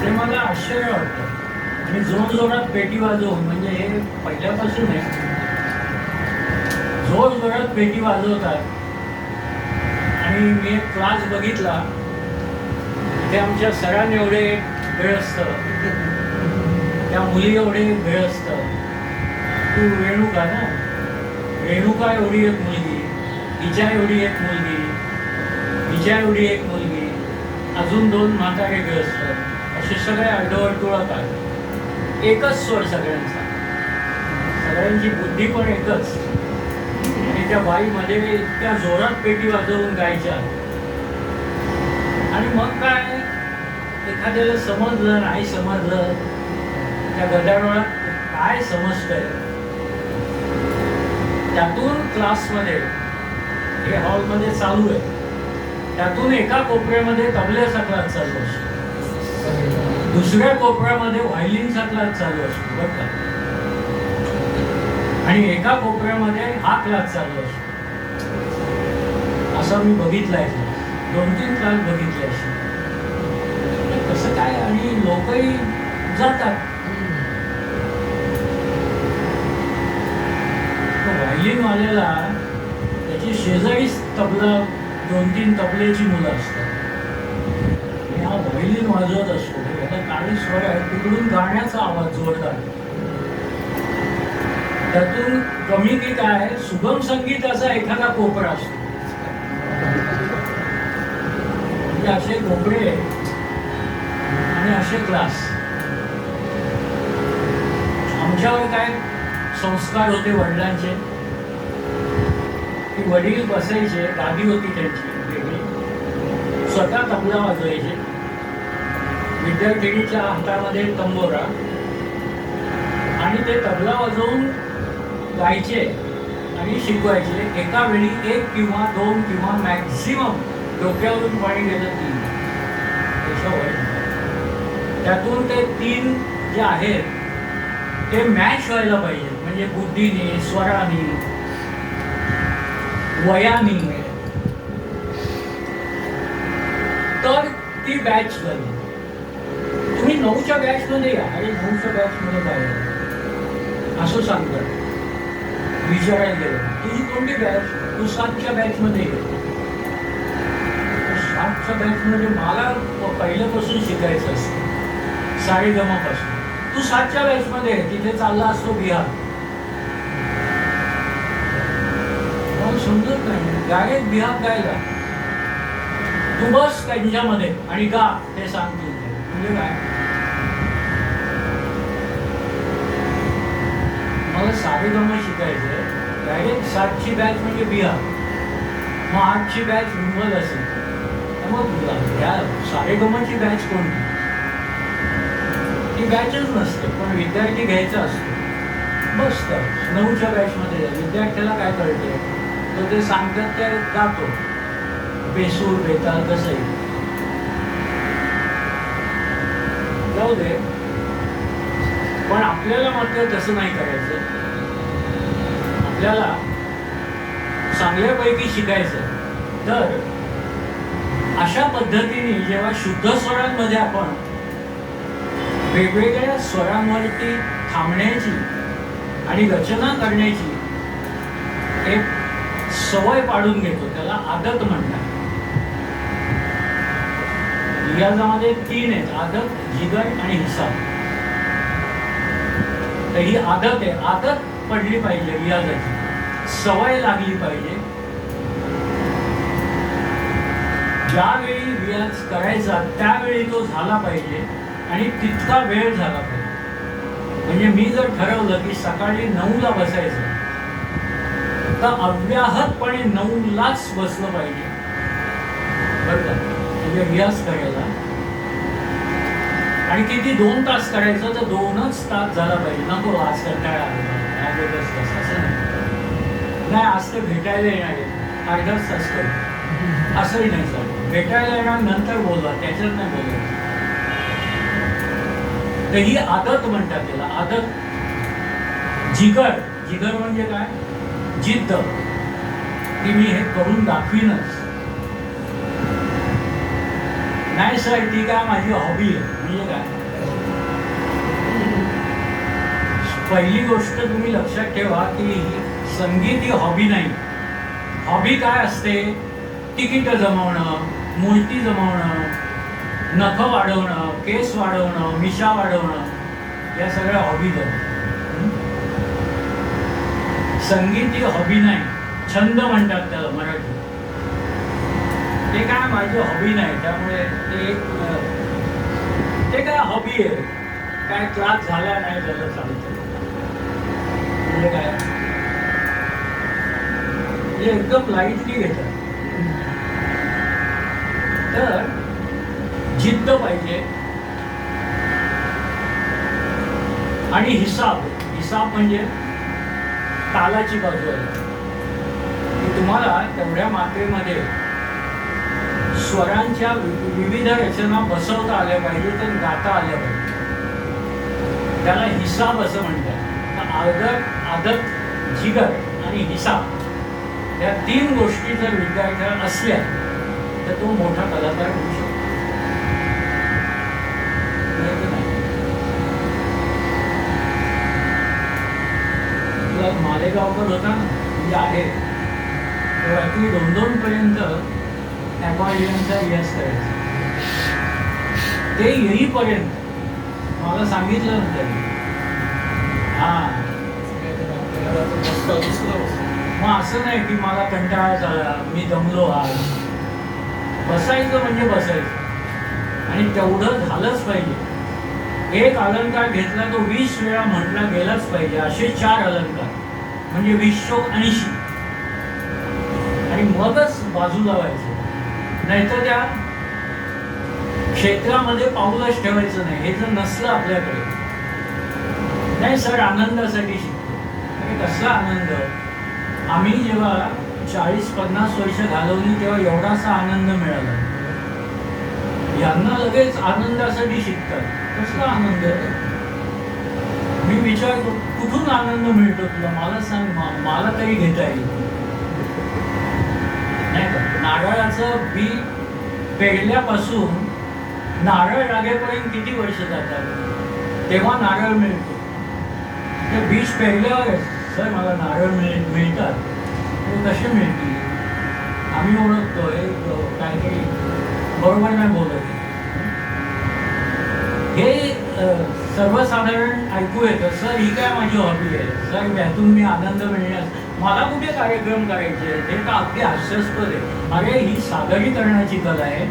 ते मला आश्चर्य वाटतं. आणि जोर जोरात पेटी वाजवून, म्हणजे हे पहिल्यापासून आहे, जोर जोरात पेटी वाजवतात. आणि मी एक क्लास बघितला, ते आमच्या सरांनी एवढे वेळ असतं, त्या मुली एवढे वेळ असतं. तू रेणुका ना, रेणुका एवढी एक मुलगी, हिच्या एवढी एक मुलगी, हिच्या एवढी एक मुलगी, अजून 2 म्हातारे वेळ असतात. असे सगळे अर्धवर्तुळात आहेत. एकच स्वर सगळ्यांचा, सगळ्यांची बुद्धी पण एकच. आणि त्या बाईमध्ये इतक्या जोरात पेटी वाजवून गायच्या. आणि मग काय, एखाद्याला समजलं नाही समजलं, त्या गदारोळात काय समजतंय, त्यातून क्लासमध्ये, हे हॉलमध्ये चालू आहे, त्यातून एका कोपऱ्यामध्ये तबल्याचा क्लास चालू असतो, दुसऱ्या कोपऱ्यामध्ये व्हायलिनचा क्लास चालू असतो बरं का, आणि एका कोपऱ्यामध्ये हा क्लास चालू असतो. असं मी बघितलंय, 2-3 क्लास बघितले असे. कसं काय, आणि लोकही जातात. व्हायलिनवाल्याला त्याची शेजारीच तबला, 2-3 तबल्याची मुलं असतात. हा व्हायलिन वाजवत असतो, याला काही स्वर आहे, तिकडून गाण्याचा आवाज जोरदार, त्यातून कमी की काय सुगम संगीताचा एखादा कोपरा असतो. म्हणजे असे कोपरे आणि असे क्लास. आमच्यावर काय संस्कार होते वडिलांचे, की वडील बसायचे, गादी होती त्यांची वेगळी, स्वतः तबला वाजवायचे, विद्यार्थिनीच्या हातामध्ये तंबोरा, आणि ते तबला वाजवून गायचे आणि शिकवायचे. एका वेळी 1 किंवा 2 किंवा मॅक्झिमम डोक्यावरून पाणी गेलं 3, त्याच्यावर त्यातून ते 3 जे आहेत ते मॅच व्हायला पाहिजे, म्हणजे बुद्धीने, स्वराने, वयाने, तर ती बॅच झाली. तुम्ही 9च्या बॅच मध्ये या, अरे 9च्या बॅच मध्ये काय असं सांगतात. विचारायला गेलं तुझी कोणती बॅच, तू 7च्या बॅच मध्ये ये. 7च्या बॅच मध्ये मला पहिल्यापासून शिकायचं असतं, सारेगमापासून. तू 7च्या बॅच मध्ये तिथे चालला असतो बिहार. मला समजत नाही, डायरेक्ट बिहार गायला. तू बस त्यांच्यामध्ये आणि गा, ते सांगतो म्हणजे काय. मला सारेगमा शिकायचंय, डायरेक्ट 7ची बॅच म्हणजे बिहार, मग 8ची बॅच मुंबई असेल. मग तुला त्या सारेगमाची बॅच कोणती, ती बॅचच नसते, पण विद्यार्थी घ्यायचा असतो. बस तर 9च्या बॅच मध्ये विद्यार्थ्याला काय कळते, तो ते सांगतात ते गातो, बेसूर बेताल कसंही जाऊ दे. पण आपल्याला मात्र तसं नाही करायचं. आपल्याला चांगल्यापैकी शिकायचं. तर अशा पद्धतीने जेव्हा शुद्ध स्वरांमध्ये आपण वेगवेगळ्या स्वरांवरती थांबण्याची आणि रचना करण्याची एक सवय पाडून घेतो, त्याला आदत म्हणतात. रियाजामध्ये 3 आहेत, आदत, जिगर आणि हिसाब. तर ही आदत आहे, आदत पडली पाहिजे, रियाजाची सवय लागली पाहिजे. ज्यावेळी रियाज करायचा त्यावेळी तो झाला पाहिजे आणि तितका वेळ झाला पाहिजे. म्हणजे मी जर ठरवलं की सकाळी 9ला बसायचं, तर अव्याहतपणे 9लाच बसलं पाहिजे, बरं का. म्हणजे रियाज करायला. आणि किती 2 तास करायचं तर 2च तास झाला पाहिजे. नको आज कंटाळा आला, असं नाही. आज तर भेटायला येणार आहे, अर्धाच तास करू, असंही नाही चालू. भेटायला येणार नंतर बोलवा, त्याच्यात नाही बोलवायचं. तर ही आदत म्हणतात त्याला, आदत. जिगर, जिगर म्हणजे काय, जिद्द, की मी हे करून दाखवीनच. नाही सर ती काय माझी हॉबी आहे, म्हणजे काय. पहिली गोष्ट तुम्ही लक्षात ठेवा की संगीत ही हॉबी नाही. हॉबी काय असते, तिकीट जमवणं, मूर्ती जमवणं, नखं वाढवणं, केस वाढवणं, मिशा वाढवणं, या सगळ्या हॉबीज आहेत. संगीत ही हॉबी नाही, छंद म्हणतात त्याला मराठी. ते काय माझी हॉबी नाही, त्यामुळे ते काय हॉबी आहे, काय क्लास झाला नाही झालं चालतं. म्हणजे काय, म्हणजे एकदम लाईटली घेतात. तर जिद्द पाहिजे आणि हिसाब. हिसाब म्हणजे तालाची बाजू आहे, की तुम्हाला तेवढ्या मात्रेमध्ये स्वरांच्या विविध रचना बसवता आल्या पाहिजेत आणि गाता आल्या पाहिजे. त्याला हिसाब असं म्हणतात. आदत, जिगर आणि हिसाब या 3 गोष्टी जर विद्यार्थ्याला असल्या तर तो मोठा कलाकार होऊ शकतो. तुला मालेगावकर होता ना, म्हणजे आहे, तो रात्री 2-2 पर्यंत अकॉर्डियनचा रियाज करायचा. ते येईपर्यंत मला सांगितलं नंतर. मग असं नाही की मला कंटाळा झाला, मी दमलो आज. बसायचं म्हणजे बसायचं आणि तेवढं झालंच पाहिजे. एक अलंकार घेतला तो 20 वेळा म्हटला गेलाच पाहिजे. असे 4 अलंकार म्हणजे 20-80 आणि मगच बाजूला व्हायचं. नाहीतर त्या क्षेत्रामध्ये पाऊलच ठेवायचं नाही. हे जर नसलं आपल्याकडे, नाही सर आनंदासाठी शिकतो. आणि कसला आनंद, आम्ही जेव्हा 40-50 वर्ष घालवली तेव्हा एवढासा आनंद मिळाला. यांना लगेच आनंदासाठी शिकतात. कसला आनंद? मी विचारतो कुठून आनंद मिळतो तुला, मला सांग, मला तरी घेता येईल नाही का? नारळाचं बी पेरल्यापासून नारळ लागेपर्यंत किती वर्ष जातात, तेव्हा नारळ मिळतो. ते बीज पेरल्यावरच सर मला नारळ मिळतात, ते कसे मिळतील? आम्ही ओळखतोय काहीतरी बरोबर नाही बोलत. हे सर्वसाधारण ऐकू येतं, सर ही काय माझी हॉबी आहे, सर यातून मी आनंद मिळण्यास मला कुठे कार्यक्रम करायचे आहेत, हे का अगदी हास्यास्पद आहे. अरे ही सादरीकरणाची कला आहे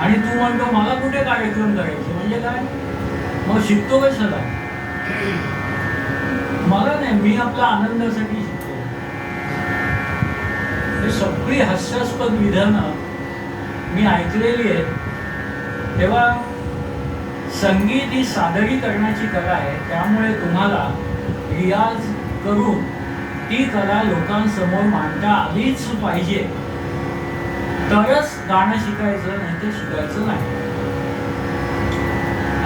आणि तू म्हणतो मला कुठे कार्यक्रम करायचे, म्हणजे काय? मग शिकतो कशाला? मला नाही, मी आपल्या आनंदासाठी शिकतो. हे सगळी हास्यास्पद विधानं मी ऐकलेली आहेत. तेव्हा संगीत ही सादरीकरणाची कला आहे, त्यामुळे तुम्हाला रियाज करून ती कला लोकांसमोर मांडता आलीच पाहिजे, तरच गाणं शिकायचं, नाही तर शिकायचं नाही,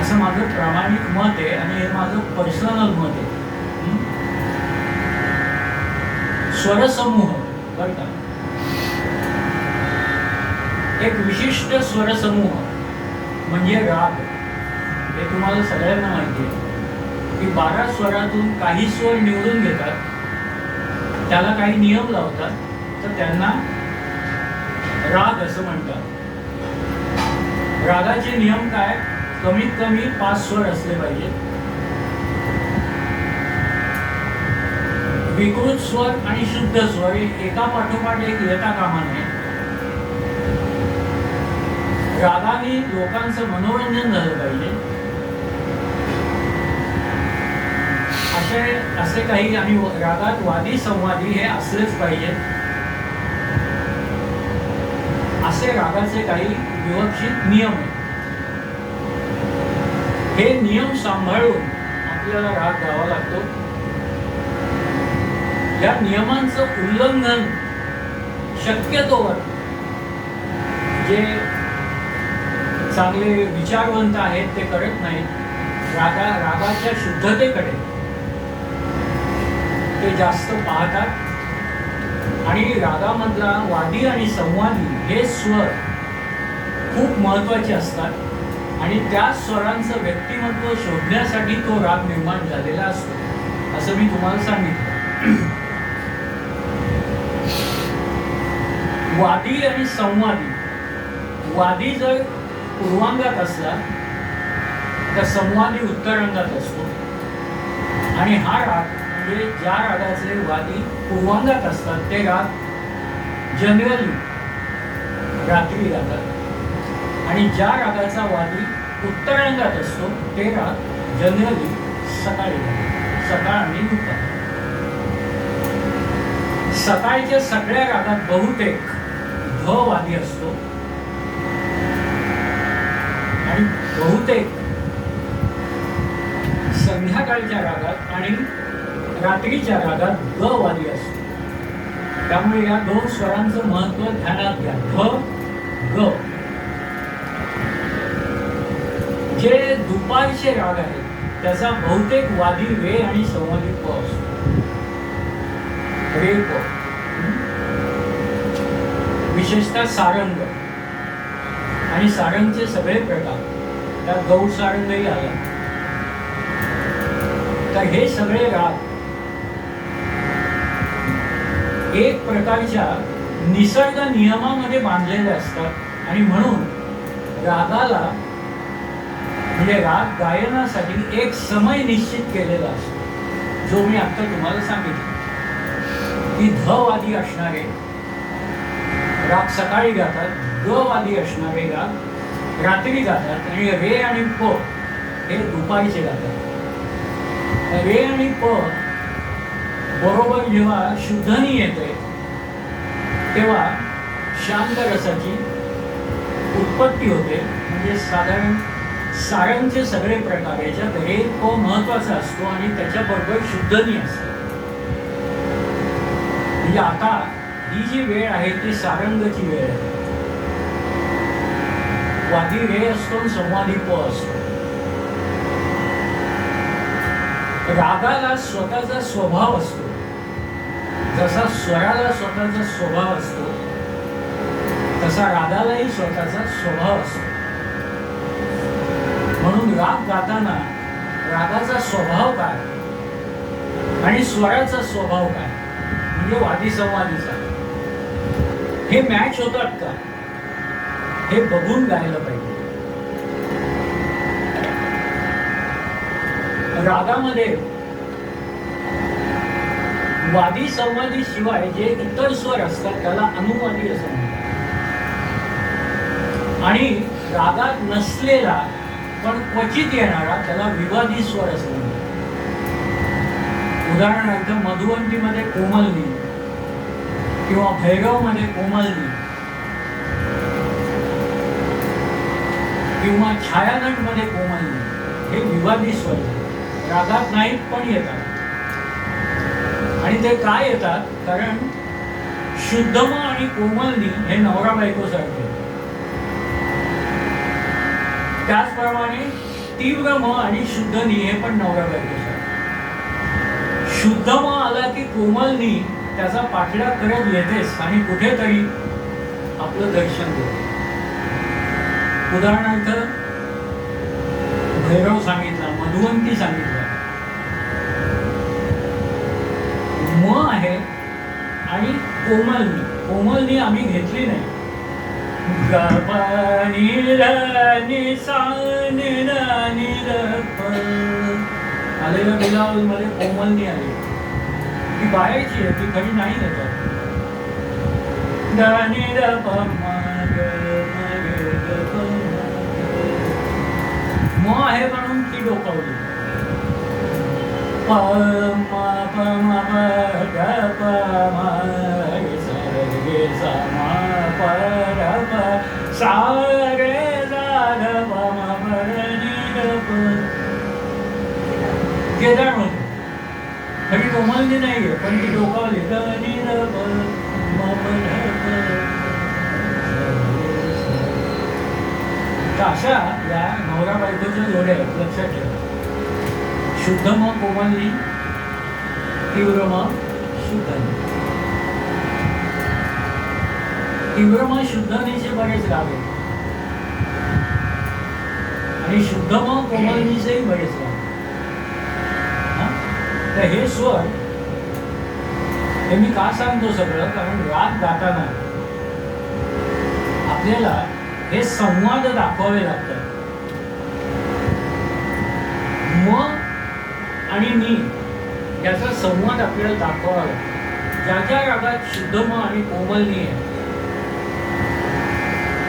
असं माझं प्रामाणिक मत आहे आणि हे माझं पर्सनल मत आहे. स्वरसमूह बरं का, एक विशिष्ट स्वरसमूह म्हणजे राग. हे तुम्हाला सगळ्यांना माहिती आहे की 12 स्वरातून काही स्वर निवडून घेतात, त्याला काही नियम लावतात, तर त्यांना राग असं म्हणतात. रागाचे नियम काय? कमीत कमी 5 स्वर असले पाहिजे, विकृत स्वर आणि शुद्ध स्वर एका पाठोपाठ एक येता कामा नये. रागाने लोकांचं मनोरंजन झालं पाहिजे, असे काही. आणि रागात वादी संवादी हे असलेच पाहिजे. असे रागाचे काही विवक्षित नियम आहेत. हे नियम सांभाळून आपल्याला राग गावा लागतो. या नियमांचं उल्लंघन शक्यतोवर जे चांगले विचारवंत आहेत ते करत नाहीत. रागाच्या शुद्धतेकडे ते जास्त पाहतात आणि रागामधला वादी आणि संवादी हे स्वर खूप महत्त्वाचे असतात आणि त्या स्वरांचं व्यक्तिमत्व शोधण्यासाठी तो राग निर्माण झालेला असतो, असं मी तुम्हाला सांगितलं. वादी आणि संवादी, वादी जर पूर्वांगात असला तर संवादी उत्तरांगात असतो. आणि हा राग म्हणजे ज्या रागाचे वादी पूर्वांगात असतात ते राग जनरली रात्री गातात आणि ज्या रागाचा वादी उत्तरांगात असतो ते राग जनरली सकाळी गातात, सकाळ आणि दुपार. सकाळच्या सगळ्या रागात बहुतेक ध वादी असतो आणि बहुतेक संध्याकाळच्या रागात आणि रात्रीच्या रागात ग वादी असतो. त्यामुळे या 2 स्वरांचं महत्व ध्यानात घ्या. ध ग. जे दुपारचे राग आहेत त्याचा बहुतेक वादी रे आणि संवादी प असतो. रे प. विशेषतः सारंग आणि सारंगचे सगळे प्रकार, त्यात गौड सारंगही आला. तर हे सगळे राग एक प्रकारच्या निसर्ग नियमामध्ये बांधलेले असतात आणि म्हणून रागाला म्हणजे राग गायनासाठी एक समय निश्चित केलेला असतो, जो मी आता तुम्हाला सांगितलं की ध वादी असणारे राग सकाळी गातात, ग वादी असणारे राग रात्री गातात आणि रे आणि प हे दुपारीचे गातात. रे आणि प बरोबर जेव्हा शुद्धनी येते तेव्हा शांत रसाची उत्पत्ती होते. म्हणजे साधारण सारंगचे सगळे प्रकार याच्यात रे प महत्वाचा असतो आणि त्याच्याबरोबर शुद्धनी असते. म्हणजे आता ही जी वेळ आहे ती सारंगची वेळ आहे. वादी रे असतो आणि संवादी प असतो. रागाला स्वतःचा स्वभाव असतो, जसा स्वराला स्वतःचा स्वभाव असतो तसा रागालाही स्वतःचा स्वभाव असतो. म्हणून राग गाताना रागाचा स्वभाव काय आणि स्वराचा स्वभाव काय म्हणजे वादी संवादीचा हे मॅच होतात का हे बघून गायला पाहिजे. रागामध्ये वादी संवादी शिवाय जे इतर स्वर असतात त्याला अनुवादी असं म्हणतात. आणि रागात नसलेला पण क्वचित येणारा त्याला विवादी स्वर असं म्हणतात. उदाहरणार्थ मधुवंतीमध्ये कोमलनी किंवा भैरवमध्ये कोमलनी किंवा छायानटमध्ये कोमलनी हे विवादी स्वर रागात नाहीत पण येतात. आणि ते काय येतात कारण शुद्धम आणि कोमलनी हे नवरा बायको सारखे, त्याचप्रमाणे तीव्र म आणि शुद्धनी हे पण नवरा बायको सारखे. शुद्ध म आला की कोमलनी त्याचा पाठलाग करत येतेस आणि कुठेतरी आपलं दर्शन देते. उदाहरणार्थ भैरव सांगितला, मधुवंती सांगितला, म आहे आणि कोमलनी. कोमलनी आम्ही घेतली नाही. आलेल्या बिलावल मध्ये कोमलनी आली ती बाहेरची आहे, ती खरी नाही येतात. म आहे म्हणून ती डोकावली. प म प म प ग प म ग रे सा म प र प सा रे सा ग प म प र नि ग प. केदार म्हणतो खरी कोमलनी नाहीये पण ती डोकावली. ग नि र प म प र प. अशा या नवरा बायकोच्या जोड्या आहेत, लक्षात ठेवा. शुद्ध म कोमलनी, तीव्र म शुद्धनी. तीव्र म शुद्धनीचे बरेच राग आहेत आणि शुद्ध म कोमलनीचेही बरेच राग. तर हे स्वर हे मी का सांगतो सगळं कारण राग गाताना आपल्याला हे संवाद दाखवावे लागतात. म आणि नी याचा संवाद आपल्याला दाखवावा लागतो. ज्या ज्या रागात शुद्ध म आणि कोमलनी आहे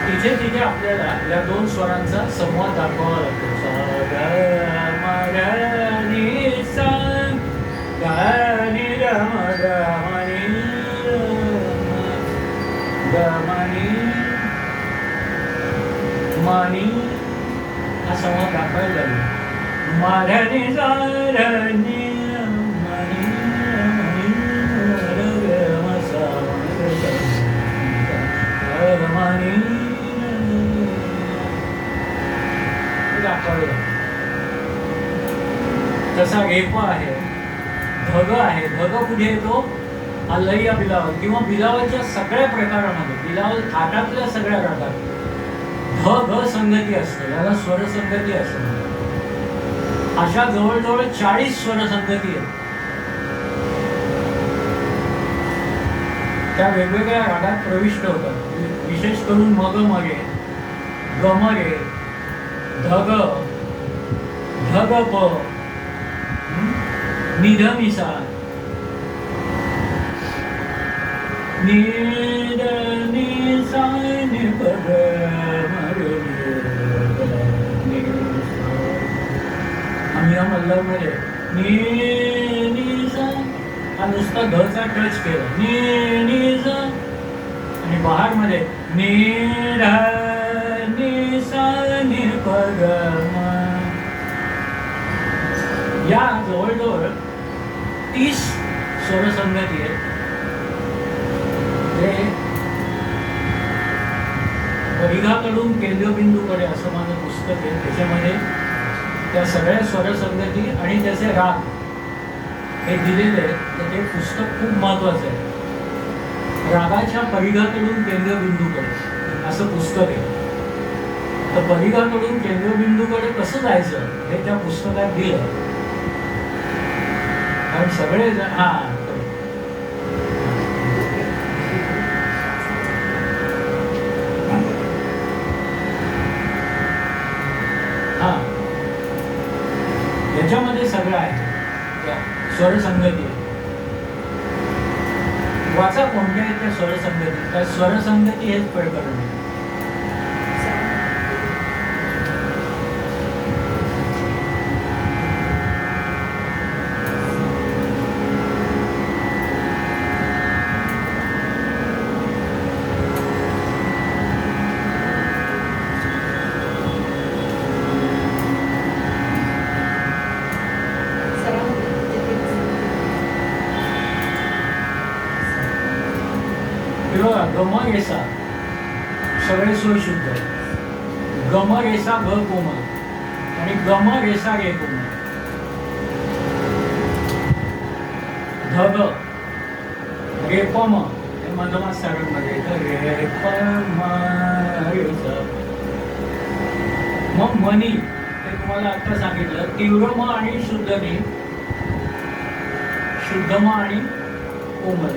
तिथे तिथे आपल्याला या दोन स्वरांचा संवाद दाखवावा लागतो. सा ग म ग नि सा ग नि र म ग म नि ग म नि मानी हा संवाद दाखवायला लागेल. माधनी सारणी मणी मणी मणी दाखवायला लागेल. तसा रेप आहे, धग आहे. धग कुठे येतो? अल्लैया बिलावल किंवा बिलावलच्या सगळ्या प्रकारामध्ये, बिलावल थाटातल्या सगळ्या रागात ध ग संगती असते, याला स्वरसंगती असते. अशा जवळजवळ 40 स्वरसंगती आहेत. त्या वेगवेगळ्या रागात प्रविष्ट होतात. विशेष करून मग मगे, गमगे, धग, धग प, निध निसा, निध निसा निपद मल्लमध्ये नी नी सा हा नुसता धचा टच केला. नी नी सा आणि बहार मध्ये नी ध नी सा नि प ग म. या जवळजवळ 30 स्वरसंगती आहेत. परिघाकडून केंद्रबिंदूकडे असं माझं पुस्तक आहे. त्याच्यामध्ये त्या सगळ्या स्वरसंगती आणि त्याचे राग हे दिलेले आहेत. तर ते पुस्तक खूप महत्त्वाचं आहे. रागाच्या परिघाकडून केंद्रबिंदूकडे असं पुस्तक आहे. तर परिघाकडून केंद्रबिंदूकडे कसं जायचं हे त्या पुस्तकात दिलं. कारण सगळे याच्यामध्ये सगळं आहे. स्वरसंगती वाचा कोणत्या आहेत त्या स्वरसंगती. त्या स्वरसंगती हेच प्रकरण आहे. गम रेसा सगळे स्वर शुद्ध. गम रेसा ग कोम आणि गम रेसा रे कोम. धग रेपम हे मधमा सारंगमध्ये येतं. रेपम रेसा. मग मनी ते तुम्हाला आता सांगितलं. तीव्र म आणि शुद्ध नी. शुद्ध म आणि कोमल.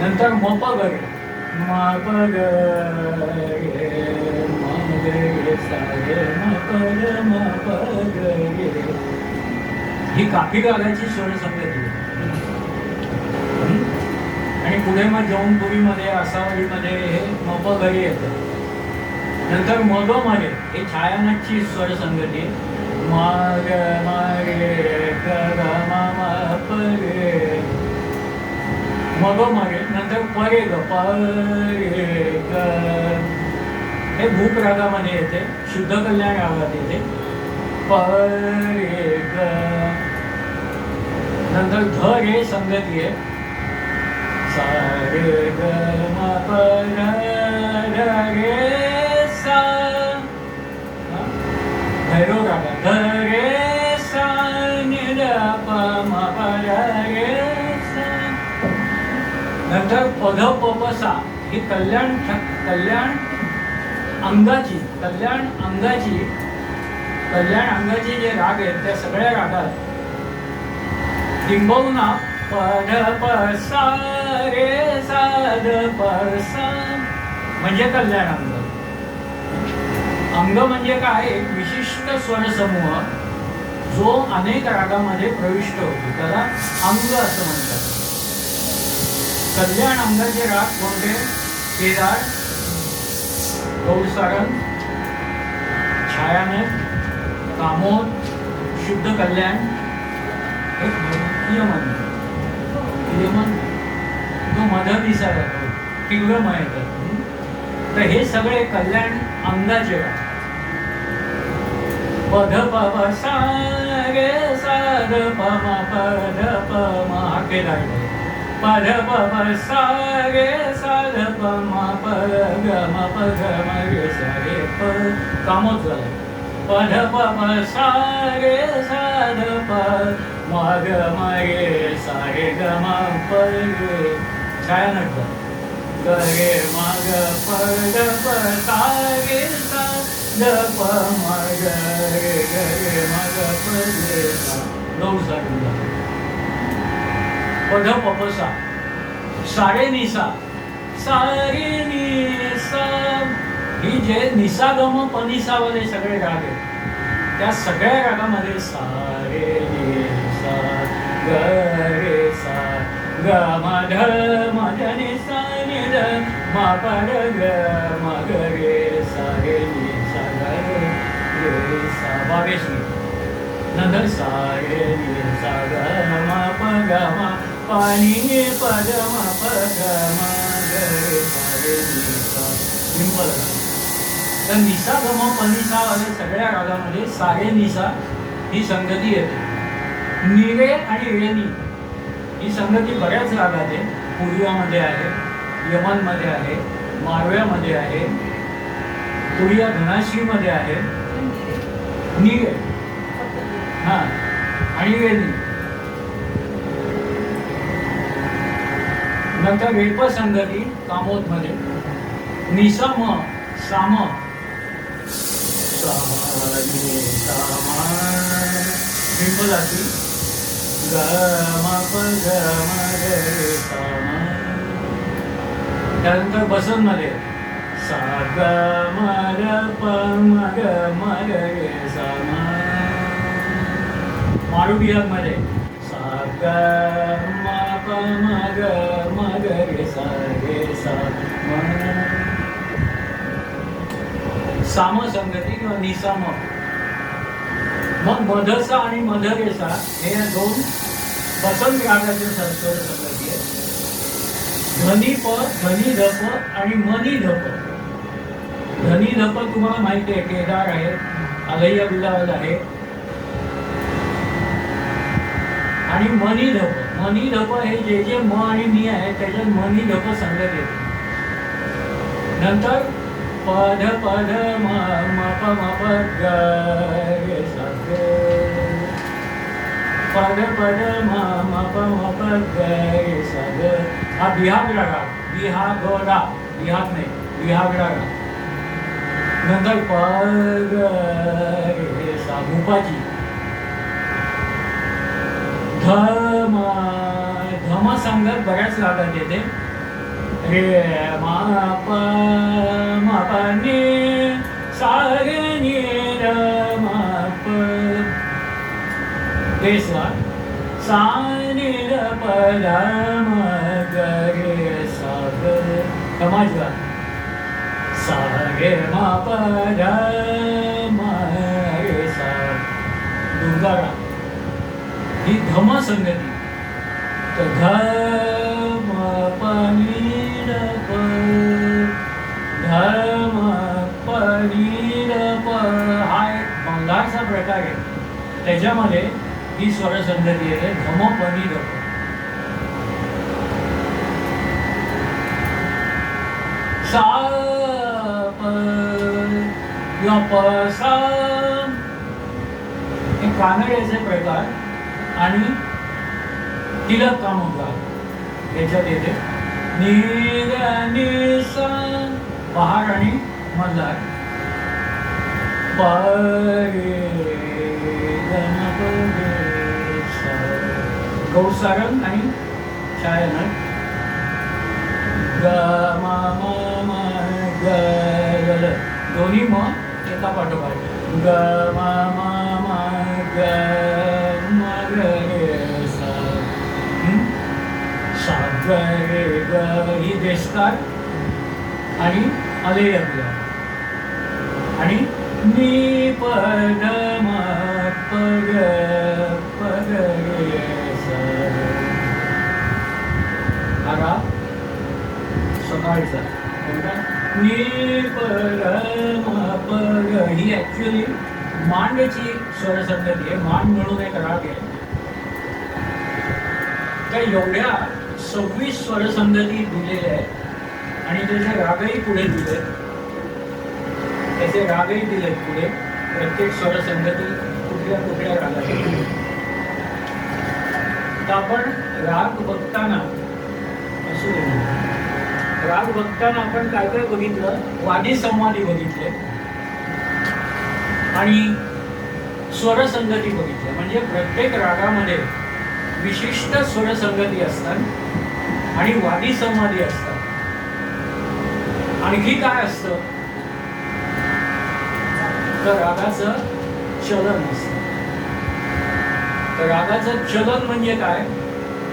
नंतर मप ग रे. माप ग रे म गे सा रे माप ग माप ग रे. ही काफी रागाची स्वरसंगती आहे. आणि पुढे मग जौनपुरीमध्ये आसावरीमध्ये हे मप घरी येतं. नंतर मग मध्ये हे छायानटची स्वरसंगती. मग रे ग ग म प रे मग मागे. नंतर परे ग परे ग हे भूप रागामध्ये येते. शुद्ध कल्याण रागात येते. परे ग. नंतर ध रे संगती आहे. सा रे ग म प ध रे सा. भैरव रागा ध रे सा नि ध प म प रे. नंतर पध पपसा ही कल्याण अंगाची जे राग आहेत त्या सगळ्या रागात किंबहुना पध प सा रे सा ध प सा म्हणजे कल्याण अंग. अंग म्हणजे काय? एक विशिष्ट स्वरसमूह जो अनेक रागामध्ये प्रविष्ट होतो त्याला अंग असं म्हणतात. कल्याण अंगाचे राग कोणते? केदार, गौडसारंग, छायानट, कामोद, शुद्ध कल्याण, यमन. यमन तो मधनिसा जातो. तीव्रमय येतात. तर हे सगळे कल्याण अंगाचे राग. पध प प सा रे सा ध प म प ध प म हा केदार. पध प प सा रे सा ध प म प ग म प ग म रे सा रे प. कामोद झालं. पध प प सा रे सा ध प म ग म रे सा रे ग म प रे. छायानट ग रे म ग प ग प सा रे सा ध प म ग रे ग रे म ग प रे सा. गौडसारंग पध पपसा. सारे निसा सारे निसा ही जे निसागम पनिसावाले सगळे राग आहेत त्या सगळ्या रागामध्ये सारे निसा ग रे सा ग म ध म ध नि सा नि ध म प ध ग म ग रे सा रे नि सा ग रे सा. 22 नंतर सा रे नि सा ग म प ग म पाणी पद म प ग म ग रे सा रे नि सा. सिंपल. तर निसा ग म प नि सा वाले सगळ्या रागामध्ये सारे निसा ही संगती येते. निरे आणि रेनी ही संगती बऱ्याच रागात आहे. पूर्वामध्ये आहे, यमनमध्ये आहे, मारव्यामध्ये आहे, तो या धनाश्रीमध्ये आहे, निरे हा आणि वेणी. नंतर रेप संगती कामोद मध्ये निसम साम जाती त्यानंतर बसन मध्ये सा ग म र प म ग म ग रे सा म. मारू बिहाग मध्ये सा ग म प म ग म ग रे सा म. साम संगती किंवा निसाम. मग मधसा आणि मधरेसा हे या दोन बसंत रागाचे स्वर संगती आहेत. धनी प, धनी धप आणि मनी धप. धनी धप तुम्हाला माहिती आहे, केदार आहे, अलैया बिलावल आहे. आणि मनी धप, मनी धप हे जे जे म आणि मी आहे त्याच्यात मनी धप संगत येते. नंतर पध पध म म प म प ग रे सा ग. पध पध म म प म प ग रे सा ग. हा बिहाग राग, बिहागरा, बिहाग नाही, बिहागरा राग. नंतर प ग रे सा भूपाची. धम, धम संगत बऱ्याच रागात येते. रे मा प म प नि सा रे नि र म प. रे सा सा नि र प र म ग रे सा ग. समाजला सा रे म प र म रे सा. दुर्गारा ही धम संगती. तर ध म प नि र प, ध म प नि र प हा एक बंगालचा प्रकार आहे. त्याच्यामध्ये ही स्वर संगती आहे धम प नि र प. सा प किंवा प सा हे कानड्याचे प्रकार आणि तिलक कामोद्गार याच्यात येते. नि ग नि सा बहार आणि मल्हार. प रे ग म प रे सा. गौसारंग आणि छायानट. ग म म म ग ल दोन्ही म एका पाठोपाठ. ग म म म ग म ग रे सा. सा ग रे ग ही देशकार आणि अलैया बिलावल. आणि नि प ध म प ग रे सा. हा राग सकाळचा कोणता? नि प र म प ग. ही ऍक्च्युअली मांडची स्वरसंगती आहे. मांड म्हणून एक राग आहे. त्या एवढ्या 26 स्वरसंगती दिलेल्या आहेत आणि त्याचे रागही पुढे दिले. त्याचे रागही दिलेत पुढे. प्रत्येक स्वरसंगती कुठल्या कुठल्या रागात. तर आपण राग बघताना असू दे, राग बघताना आपण काय काय बघितलं? वादी संवादी बघितले आणि स्वरसंगती बघितल्या. म्हणजे प्रत्येक रागामध्ये विशिष्ट स्वरसंगती असतात आणि वादी संवादी असतात. आणखी काय असतं? तर रागाचं चलन असतं. तर रागाचं चलन म्हणजे काय?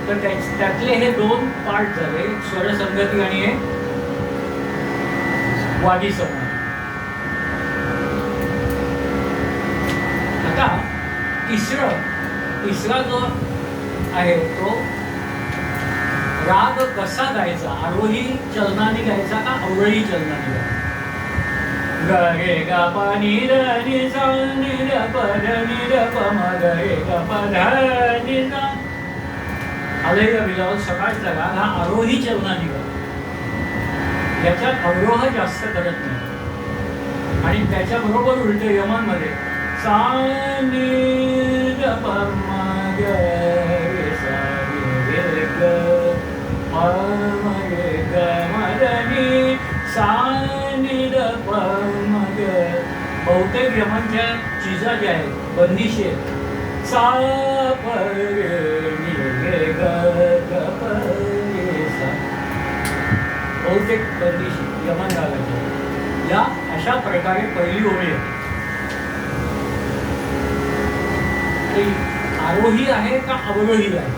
तर त्यातले हे दोन पार्ट झाले, स्वरसंगती आणि हे वादी संवाद. आता तिसरा जो आहे तो राग कसा गायचा? आरोही चलनाने गायचा का अवरोही चलनाने गायचा? ग रे ग प नि र नि सा नि र प ध नि र प म ग रे ग प ध नि सा. अलैया बिलावल सकाळचा राग हा आरोही चलनाने गायचा. याच्यात अवरोह जास्त करत नाही. आणि त्याच्याबरोबर उलट यमनमध्ये सा नि ध प म ग रे सा रे ग प म रे ग म रे नि सा नि ध प म ग. बहुतेक यमनच्या चिजा ज्या आहेत बंदिशी आहेत सा प रे नि रे ग ग प रे सा. बहुतेक बंदिशी यमन रागाच्या या अशा प्रकारे पहिली ओळी आहे. आरोही आहे का अवरोही आहे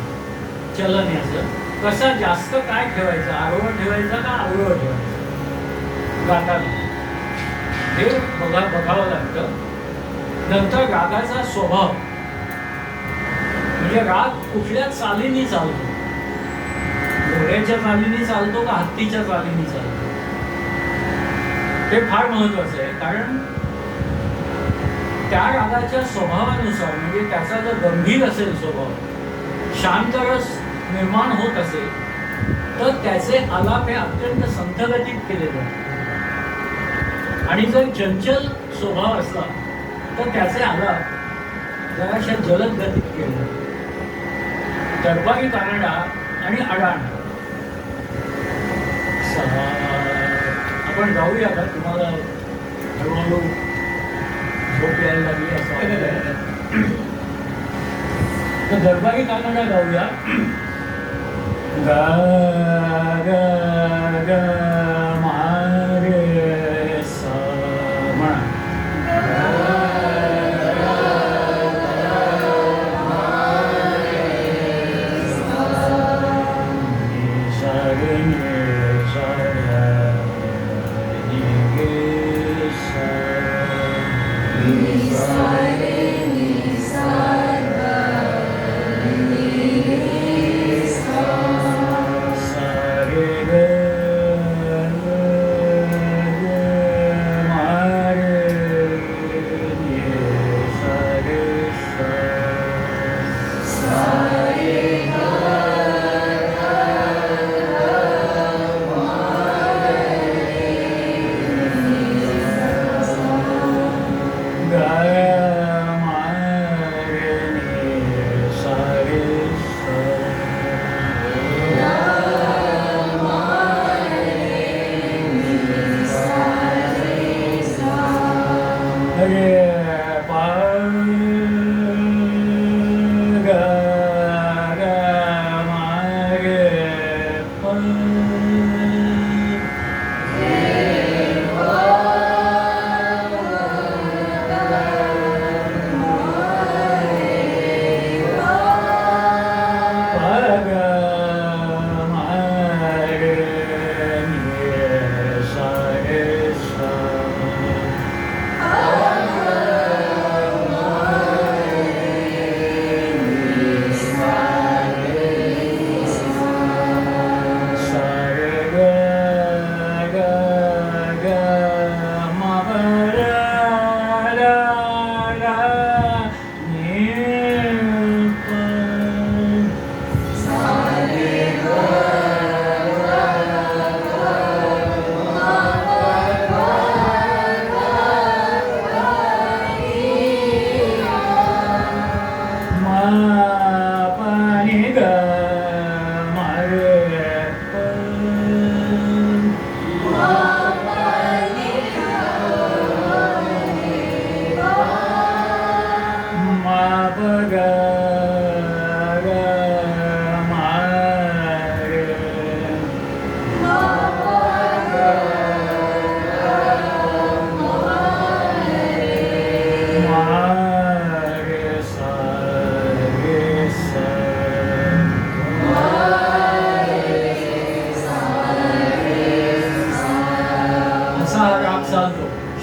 चलन याचं कसा जास्त काय ठेवायचं आरोह ठेवायचा का अवरोह ठेवायचा गाताना हे बघावं लागतं. नंतर रागाचा स्वभाव म्हणजे राग कुठल्या चालीने चालतो घोड्याच्या चालीने चालतो का हत्तीच्या चालीने चालतो हे फार महत्वाचं आहे. कारण त्या रागाच्या स्वभावानुसार म्हणजे त्याचा जर गंभीर असेल स्वभाव शांत रस निर्माण होत असेल तर त्याचे आलाप हे अत्यंत संथगतीत केले जातात आणि जर चंचल स्वभाव असला तर त्याचे आलाप जराशा जलद गतीत केले जातात. दरबारी कानडा आणि अडाण आपण गाऊया का तुम्हाला हळूहळू झोप यायला लागली असं वाटतंय. तर दरबारी कानडा गाऊया. गा गा गा मारे सा म्हणा.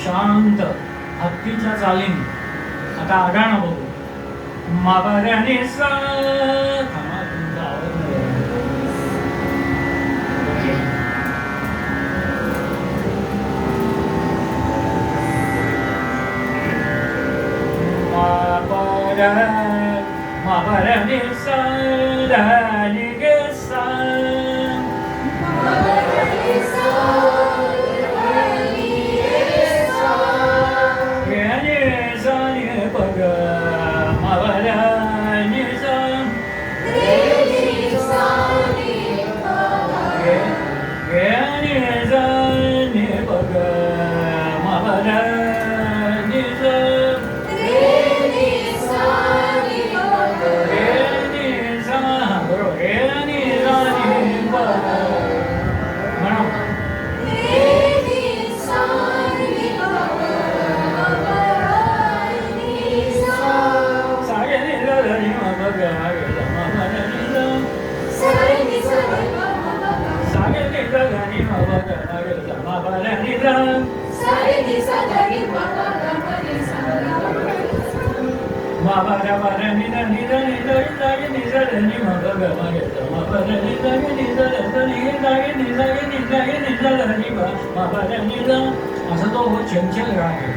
शांत हत्तीच्या चालीने. आता आगाणं बघू. माबऱ्याने सा थांबा तुमचा आवाज नाही. माबऱ्याने सा धानी गे सा नि ध नि ध नि ध रि ध रि नि ध ध नि म ग ग म ग ध म प ध नि ध रि नि ध ध ध नि ध रि नि ध रि नि ध रि नि ध ध नि ब म प ध नि ध असा तो चंचल राग आहे.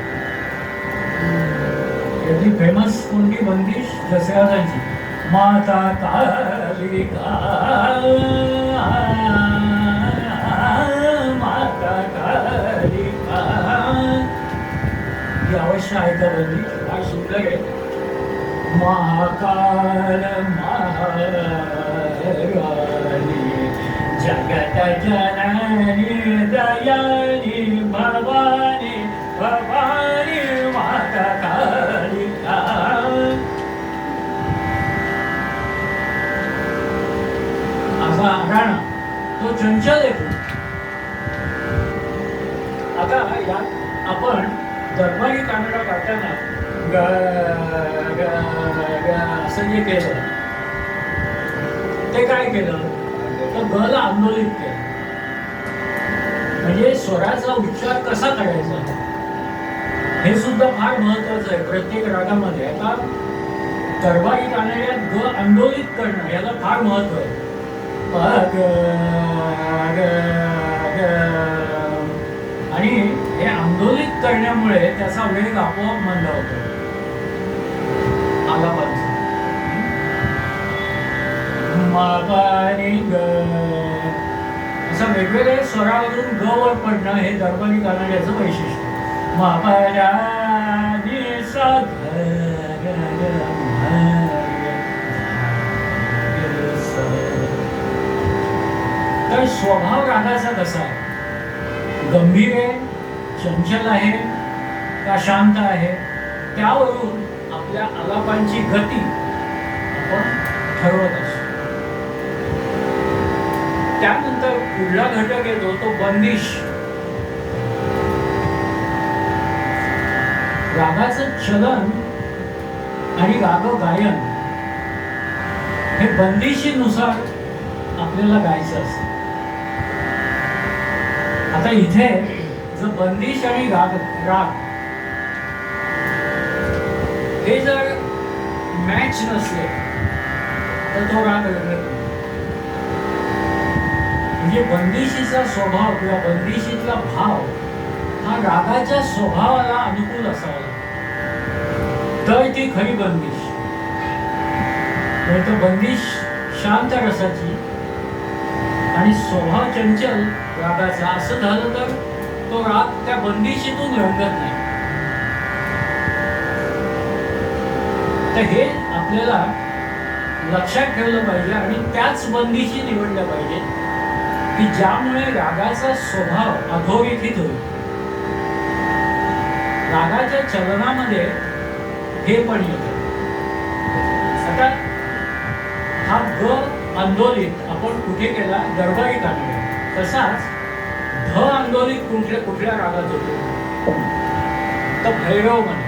यातली फेमस कोणती बंदिश दसऱ्याची माता कालिका माता कालिका ही अवश्य ऐका बंदिश फार सुंदर आहे. महाकाल महाराणी जगत जननी दयानी भवानी भवानी माता कालिका. असा राणा तो चंचल आहे खूप. आता यात आपण दरबारी कानडा गाताना ग ग ग असं जे केलं ते काय केलं तर ग ला आंदोलित केलं. म्हणजे स्वराचा उच्चार कसा करायचा हे सुद्धा फार महत्वाचं आहे प्रत्येक रागामध्ये. आता दरबारी कानड्यात ग आंदोलित करणं याला फार महत्व आहे. ग ग ग आणि हे आंदोलित करण्यामुळे त्याचा वेग आपोआप मंदावतो आलापांचा. मापानी ग असं वेगवेगळ्या स्वरावरून ग वर पडणं हे दरबारी कानड्याचं वैशिष्ट्य. मापानी सा ग ग ग तर स्वभाव रागाचा कसा आहे? गंभीर आहे, चंचल आहे का शांत आहे त्यावरून आपल्या आलापांची गती आपण ठरवत असतो. त्यानंतर पुढला घटक येतो तो बंदिश. रागाचं चलन आणि राग गायन हे बंदिशीनुसार आपल्याला गायचं असतं. आता इथे जर बंदिश आणि राग हे जर मॅच नसले तर तो राग रंगत नाही. म्हणजे बंदिशीचा स्वभाव किंवा बंदिशीतला भाव हा रागाच्या स्वभावाला अनुकूल असावा तर ती खरी बंदिश. तर बंदिश शांत रसाची आणि स्वभाव चंचल रागाचा असं झालं तर तो राग त्या बंदिशीतून रंगत नाही. तर हे आपल्याला लक्षात ठेवलं पाहिजे आणि त्याच बंदिशी निवडल्या पाहिजे की ज्यामुळे रागाचा स्वभाव अधोरेखित होईल. रागाच्या चलनामध्ये हे पण येतं. आता हा ग आंदोलित आपण कुठे केला दरबारी कानडा. तसाच ध आंदोलित कुठल्या रागात होतो तर भैरव मध्ये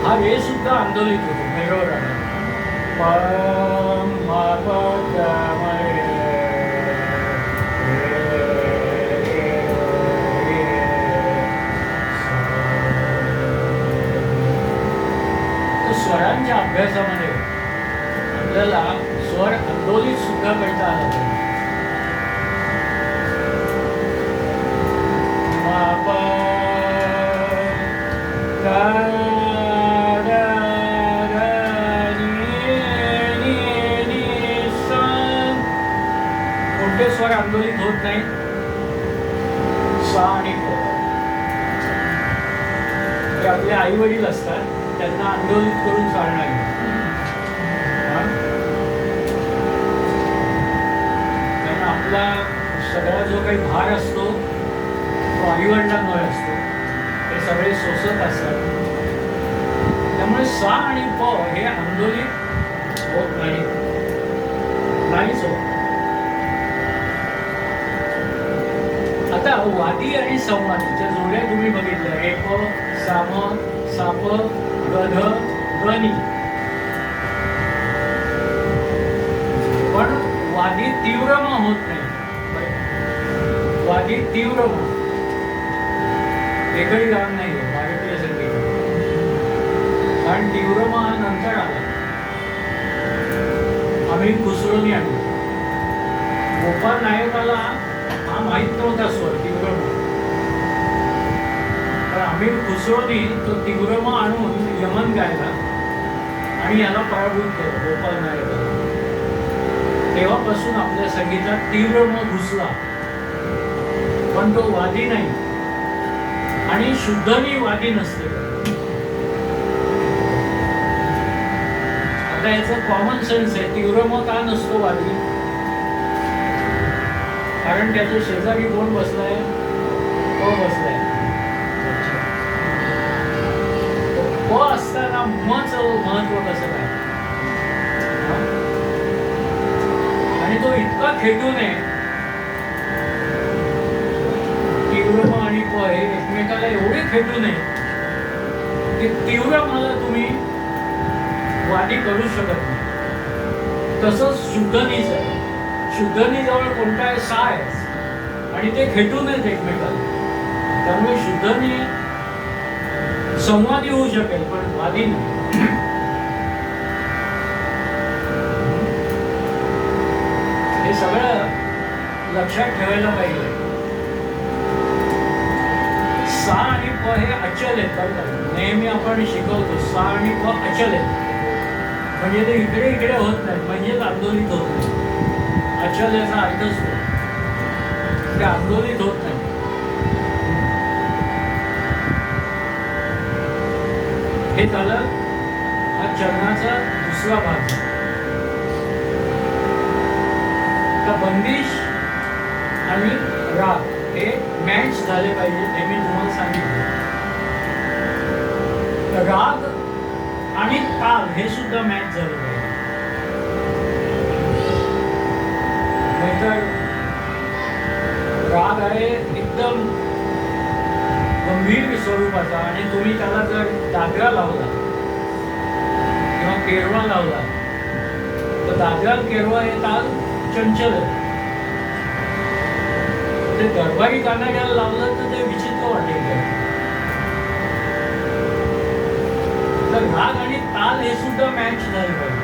हा रे सुद्धा आंदोलित होतो भैरव रागात. स्वरांच्या अभ्यासामध्ये आपल्याला स्वर आंदोलित सुद्धा करता आला पाहिजे. कोणते स्वर आंदोलित होत नाही? सा आणि प. ते आपले आई वडील असतात त्यांना आंदोलित करून चालणार नाही. कारण आपला सगळा जो काही भार असतो तो आईवडिलांवर असतो. ते सगळे सोसत असतात. त्यामुळे सा आणि प हे आंदोलित होत नाहीच होत. आता वादी आणि संवादीच्या जोड्या तुम्ही बघितल्या. रे प साम साप गध शुभनी. पण वादी तीव्र म होत नाही. वादी तीव्र म एकही गाव नाही भारतीय संगीत. कारण तीव्र म हा नंतर आला. आम्ही खुसरोनी आणली. गोपाल नायकाला हा माहीत नव्हता स्वर तीव्र म. तर आम्ही खुसरोनी तो तीव्र म आणून यमन गायला आणि याला पराभूत केलं गोपाल नायकाला. तेव्हापासून आपल्या संगीतात तीव्र म घुसला. पण तो वादी नाही आणि शुद्धनी वादी नसते. आता याचं कॉमन सेन्स आहे. तीव्र म का नसतो वादी? कारण त्याच्या शेजारी कोण बसलाय? तो बसलाय. तो असताना मचं महत्व कसं काय? आणि तो इतका खेटून आहे. तीव्र म आणि प हे एकमेकाला एवढे खेटून आहे की तीव्र मला तुम्ही वादी करू शकत नाही. तसंच शुद्धनीच आहे. शुद्धनी जवळ कोणता आहे? सा आहे आणि ते खेटून आहेत एकमेकाला. त्यामुळे शुद्धनी संवादी होऊ शकेल पण वादी नाही. हे सगळं लक्षात ठेवायला पाहिजे. सा आणि प हे अचल आहेत. नेहमी आपण शिकवतो सा आणि प अचल आहेत. म्हणजे ते इकडे इकडे होत नाहीत. म्हणजेच आंदोलित होत नाही. अचल याचा अर्थच होतो. ते आंदोलित होत नाही. हे झालं हा चरणाचा दुसरा भाग. आता बंदिश आणि राग हे मॅच झाले पाहिजे हे मी तुम्हाला सांगितलं. राग आणि ताल हे सुद्धा मॅच झाले पाहिजे. नाहीतर राग आहे एकदम गंभीर स्वरूपाचा आणि तुम्ही त्याला जर दादरा लावला किंवा केरवा लावला तर दादरा केरवा हे ताल चंचल आहे. ते दरबारी कानाड्याला लावलं तर ते विचित्र वाटेल. तर राग आणि ताल हे सुद्धा मॅच झाले पाहिजे.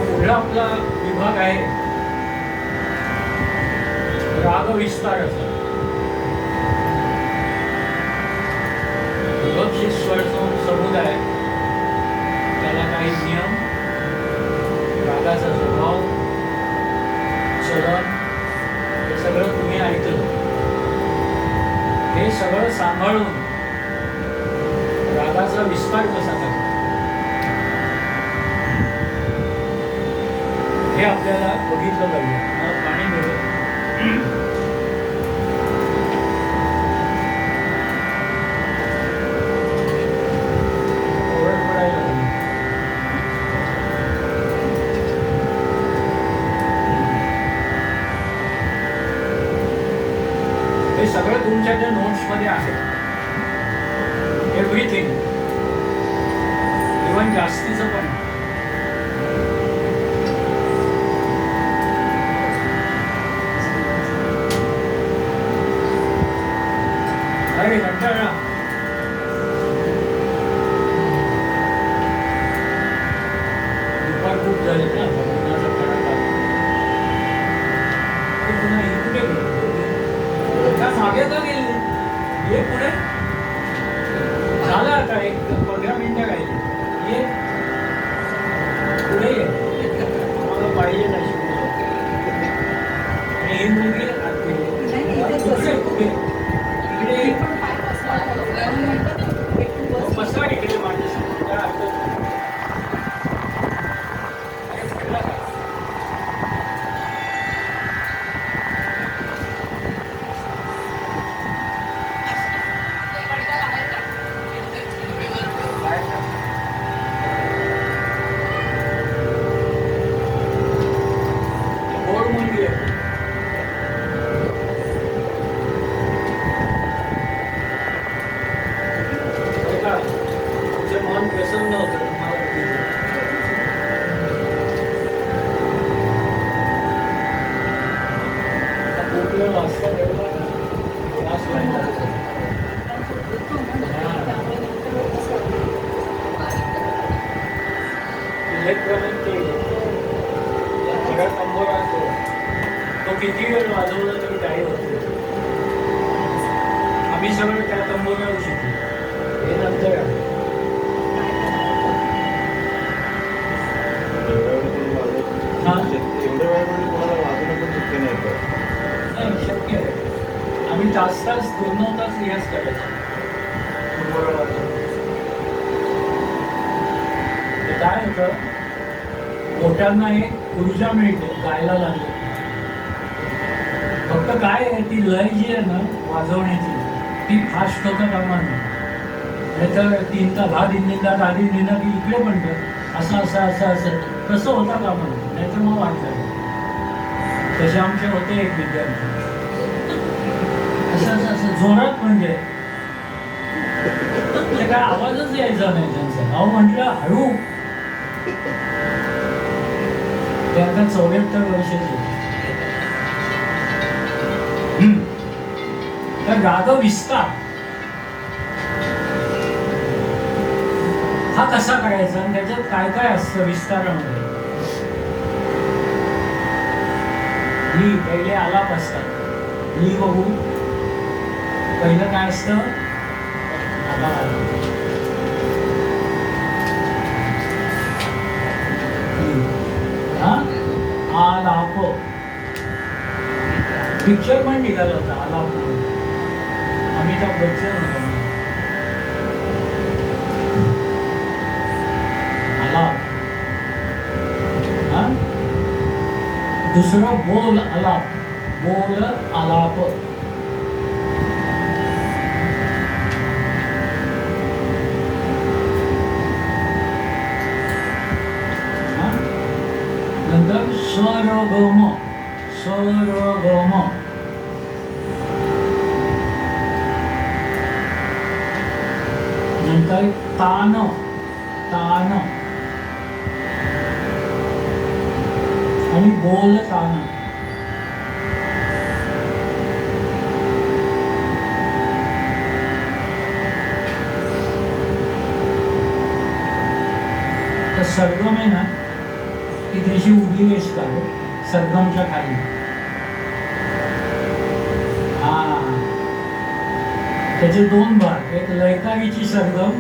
पुढला आपला विभाग आहे राग विस्ताराचा. विभक्ती स्वर समुदाय, त्याला काही नियम, रागाचा स्वभाव, चलन हे सगळं तुम्ही ऐकलं. हे सगळं सांभाळून रागाचा विस्तार कसा करतो हे आपल्याला बघितलं पाहिजे. मला पाणी मिळेल. ओरड पडायला लागली. हे सगळं तुमच्या त्या नोट्स मध्ये आहे. एव्हरीथिंग, इव्हन जास्तीचं पण. अरे कंटाळा. दुपार खूप झाली ना, भगवानाचा कडा. पुन्हा ही कुठे गेली? त्या मागे का गेली? ये पुढे. झालं आता एक 15 मिनिटं राहिली. ये पुढे ये. मला पाहिजे नाही शिकवलं. आणि ही मुलगी कुठे कुठे इकडे बसला इकडे माझ्याशी. काय अर्थ त्रास व्हायचा. इलेक्ट्रॉनिक ते सगळा तंबोरा असतो, तो किती वेळ वाजवला तरी काही होत नाही. आम्ही सगळं त्या तंबोऱ्यावर शिकलो. हे नंतर आहे. हा? एवढ्या वेळामध्ये कोणाला वाजवणं पण शक्य नाही का? नाही, शक्य आहे. आम्ही तास 2-9 तास रियाज करायचो तंबोरा वाजवून. ते काय होतं, पोटांना एक ऊर्जा मिळते गायला लागली. फक्त काय आहे, ती लय जी आहे ना वाजवण्याची, ती फास्ट होता कामा नये. नाहीतर 3दा की इकडे पण कर असं असं असं असं तसं होता कामा नये. नाहीतर मग वाटलं तसे आमचे होते एक विद्यार्थी, असं असं असं जोरात म्हणजे ते काय आवाजच यायचा नाही त्यांचा. अहो म्हटलं हळू. ते आता 74 वर्षाचे. तर राग विस्तार हा कसा करायचा आणि त्याच्यात काय काय असतं विस्तारामध्ये. ही पहिले आलाप असतात. ही बघू पहिलं काय असतं, आलाप. पिक्चर पण निघाला होता आलाप म्हणून, अमिताभ बच्चन होता. आलाप. दुसरं बोल आलाप. बोल आलाप. नंतर स्वरगम. स्वरगम. नंतर तान. तान आणि बोल तान. तर सरगम आहे ना, की त्याची उभी रेष काढू सरगमच्या खाली. हा, त्याचे 2 भाग, एक लयकारीची सरगम,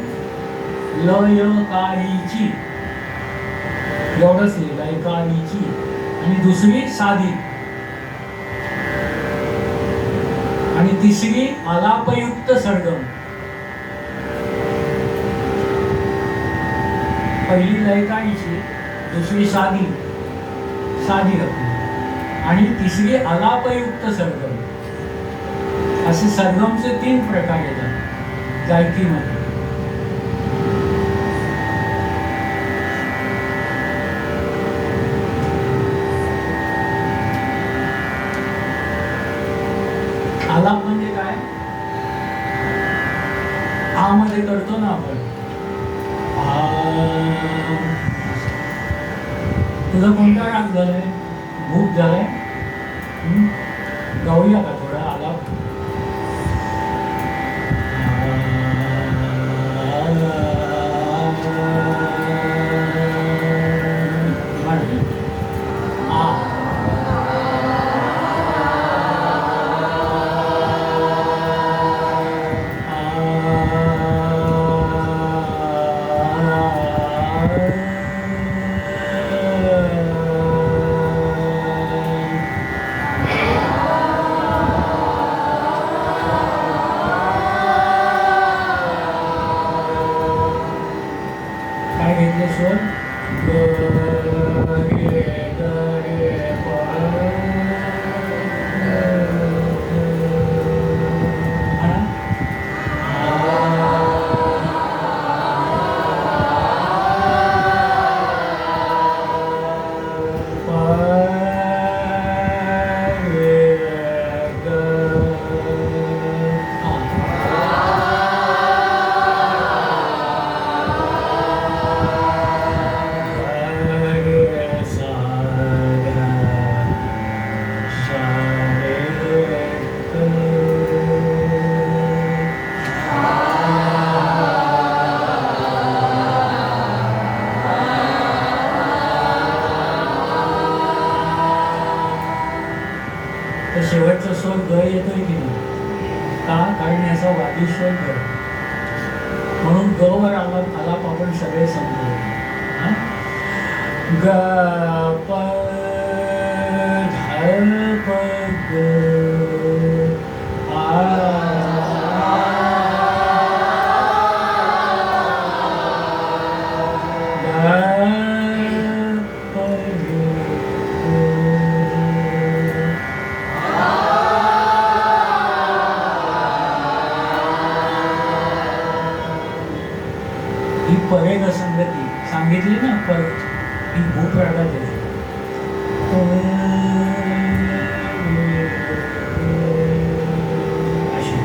लयकारीची एवढंच लयकारीची, आणि दुसरी साधी, आणि तिसरी आलापयुक्त सरगम. पहिली लयकारीची, दुसरी साधी साधी रत्न, आणि तिसरी आलापयुक्त सरगम. असे सरगमचे 3 प्रकार येतात गायकीमध्ये. आलाप म्हणजे काय, आ मध्ये करतो ना आपण. तुझा कोणता राग झालाय, भूक झालाय, गाऊया का थोडा आलाप. काढण्याचा वादिष्य कर. म्हणून गवर आलाप आपण सगळे समजू. ग प ध प ग आ ही परेग संगती सांगितली ना, पर ही भूप रागात आहे. अशी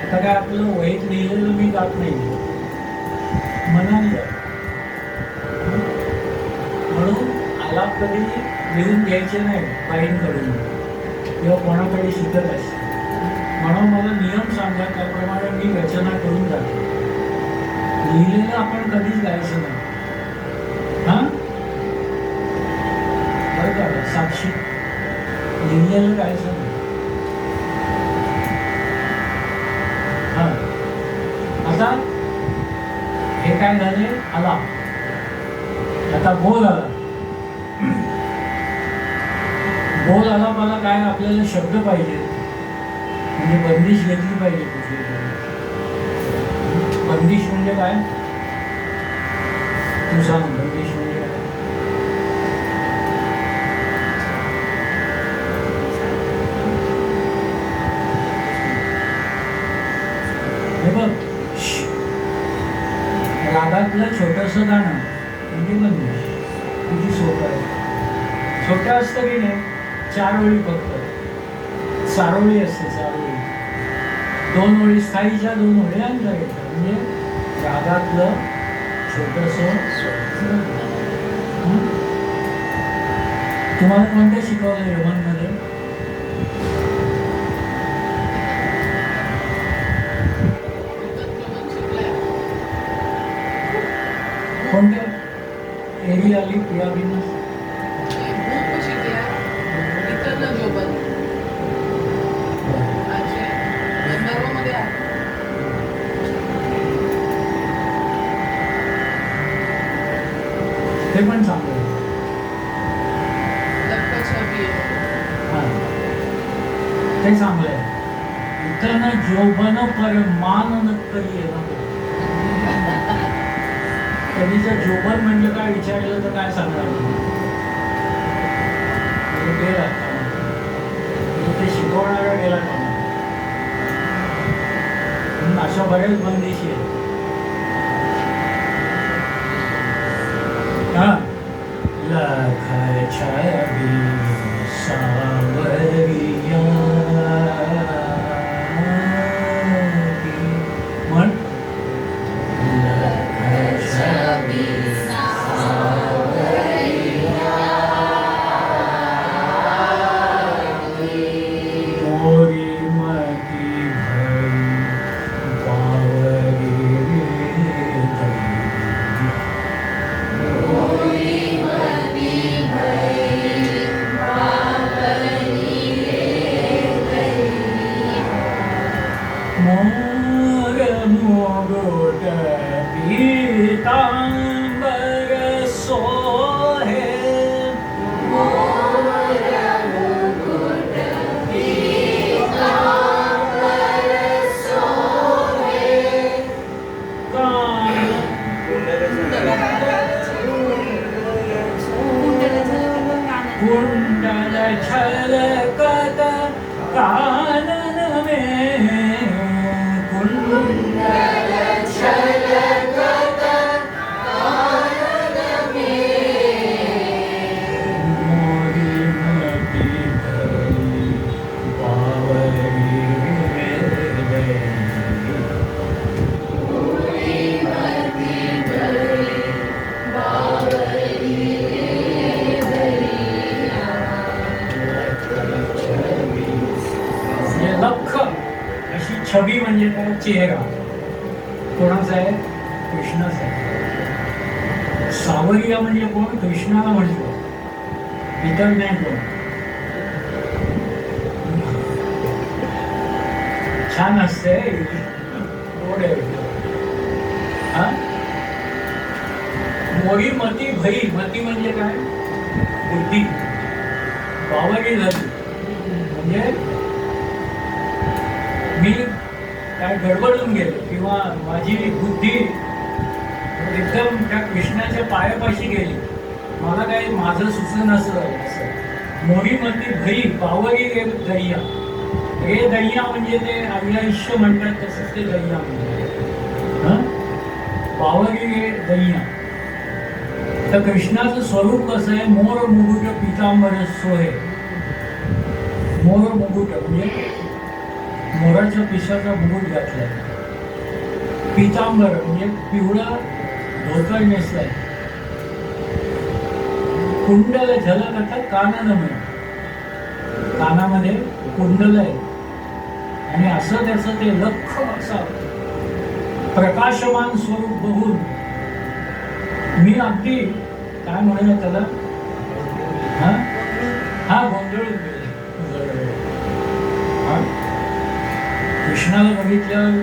आता काय आपलं वहीत लिहिलेलं मी जात नाही, मनाने जात. म्हणून आलाप कधी लिहून घ्यायचे नाही बाईंकडून किंवा कोणाकडे शिकत असते. म्हणून मला नियम सांगा, त्याप्रमाणे मी रचना करून जातो. लिहिलेलं आपण कधीच गायचं नाही. हा बरं का, साक्षी लिहिलेलं गायचं नाही. हा आता हे काय झाले, आला आता बोल आला. बोल आला मला काय, आपल्याला शब्द पाहिजे, म्हणजे बंदिश घेतली पाहिजे कुठली तरी. बंदिश म्हणजे काय, तू सांग, बंदिश म्हणजे काय? हे बघ, रागातलं छोटंसं गाणं म्हणजे बंदिश. किती सोपं आहे. छोटं असतं की नाही, 4 ओळी फक्त, सारोळी असते, सारोळी. 2 ओळी स्थायीच्या, 2 ओळी अंतर येतात, म्हणजे रागातलं छोटंसं. तुम्हाला कोणतं शिकवलं यमनमध्ये? कोणत्या एरियाली प्रिया बिनस? ते पण चांगलं आहे. हां, ते चांगलं आहे. इथं ना जोबन पर मान न करी आहे ना. कधी जर जोबन म्हणजे काय विचारलं तर काय सांगणार? गेला ते शिकवणारा गेला का? अशा बऱ्याच बंदिशी आहेत. हा, लाखाच्या सावरिया म्हण. लाखाच्या कुंडल छलकत कानन में कुंडल छलकत कानन में मोरी मती भरी बावरी रे मोरी मती भरी बावरी लख अशी छबी म्हणजे काय चेहरा कोणाचा आहे कृष्णाचा आहे सावरिया म्हणजे कोण कृष्णाला म्हणतो इतर नाही कोण छान असते गोड आहे हा मोरी मती भई मती म्हणजे काय बुद्धी बावरी झाली म्हणजे मी काय गडबडून गेलो किंवा माझी बुद्धी एकदम त्या कृष्णाच्या पायापाशी गेली मला काही माझं सुचन असं मोरीमती भई पावरी रे दैया हे दैया म्हणजे ते आयुष्य म्हणतात तसंच ते दैया म्हणजे पावरी रे दैया तर कृष्णाचं स्वरूप कसं आहे मोर मुकुट पितांबर सोहे मोर मुकुट म्हणजे मोराच्या पिसाचा मुकुट घातलाय पितांबर म्हणजे पिवळा धोतर नेसलाय कुंडल झलकत काननमय कानामध्ये कुंडल आहे आणि असं त्याचं ते लख असा प्रकाशमान स्वरूप बघून मी अगदी काय म्हणूया त्याला हा गोंधळून गेले कृष्णाला बघितलं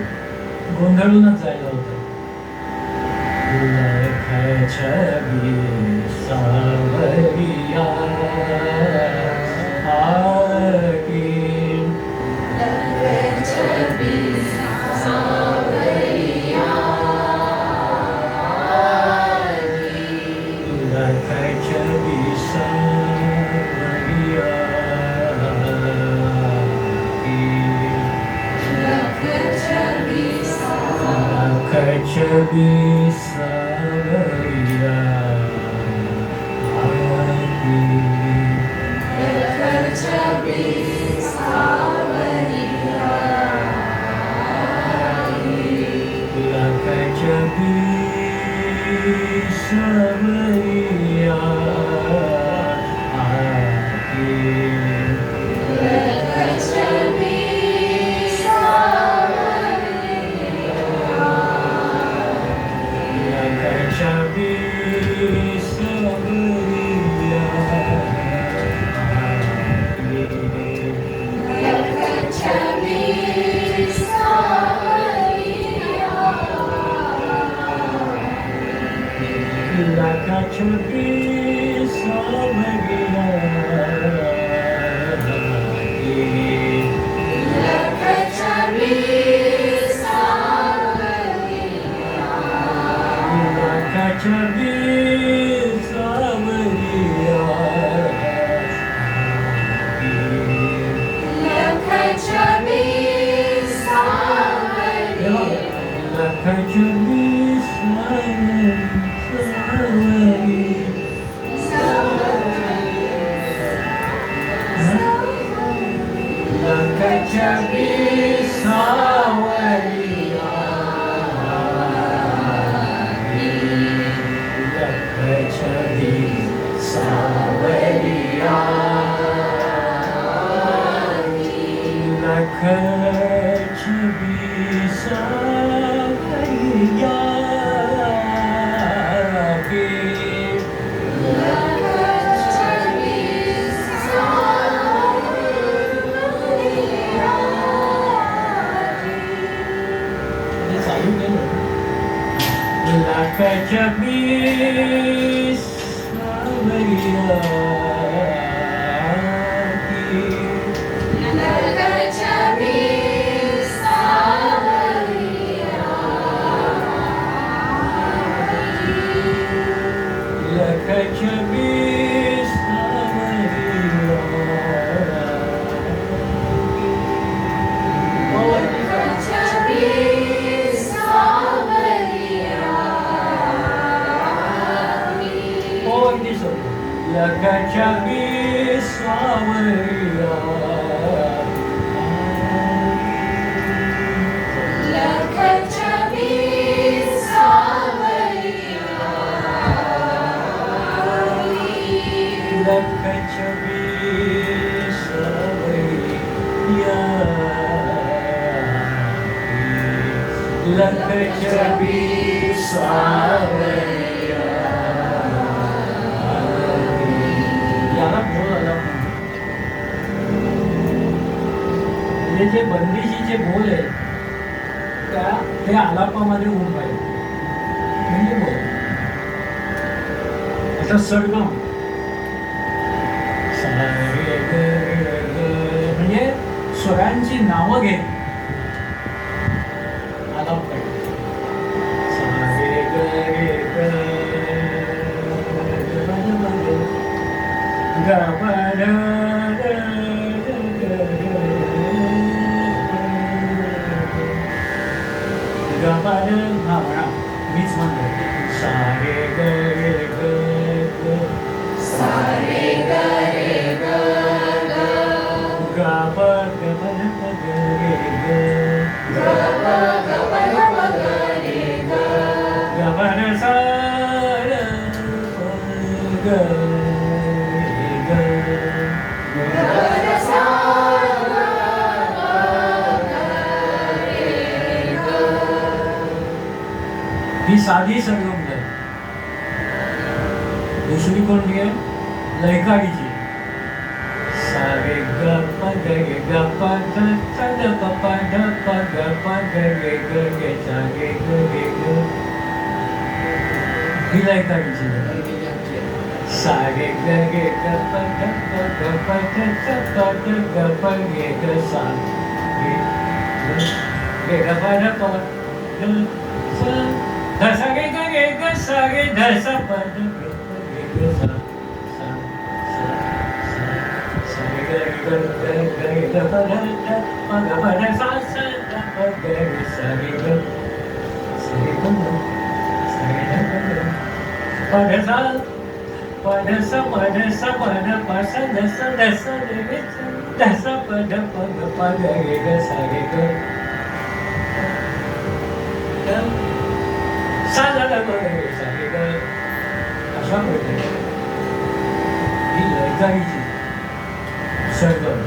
गोंधळूनच जायला होतं छबी सावरिया छबी सावरिया लख छबी सावरिया छबी सावरिया लख छबी सावरिया लख छबी सावरिया लख छबी सावरिया याला बोल आला म्हणजे जे बंदिशीचे बोल आहे ते आलापामध्ये होऊन पाहिजे म्हणजे बोल आता सरगम म्हणजे स्वरांची नावं घेत आलाप पाहिजे हा म्हणा मीच म्हणतो सारे ग रे ग सारे ग रे ग ग प ग प न प ग रे ग ग प ग प न प ग रे ग ग प न सा र प ग रे ग ग न सा र प ग रे ग ही साधी सरगम झाली दुसरी कोणती आहे लयकारीची सारे ग प ग गे ग प ग च द प प ध प ग प ग गे ग गे चा गे ग गे ग ही लयकारीची सारे ग गे ग प ध प ग प ध च प ग ग प गे ग सा गे गे ग प ध प ग स ध सा गे ग गे ग सा गे ध सा प ध गे ग सा सा सा सा गे ग ग ग ग ग प ध ध प ग प ध सा सा ध प ग ग सा गे ग सा गे ग सा गे ध प ध सा प ध सा प ध सा प ध प सा ध सा ध सा ध गे ध सा प ध प ग प ग गे ग सा गे ग सा ध ध प ग गे सा गे ग अशा प्रकारे ही लयकारीची सरगम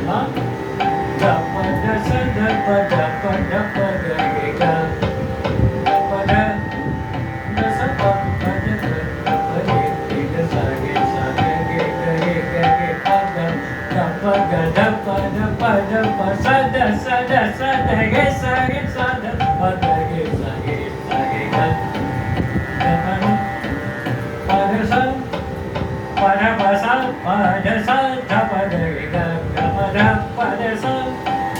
हा ग प ध स ध प ध प ध प ग गे ग ग प ध ध स प प ध ध प गे गे ग सा गे गे ग गे ग गे प ग ग प ग ध प ध प ध प स ध गे सा ध प ग गे सा गे ग ग प ध प ध स प ध प सा प ध स ध प ग गे ग ग प ध प ध स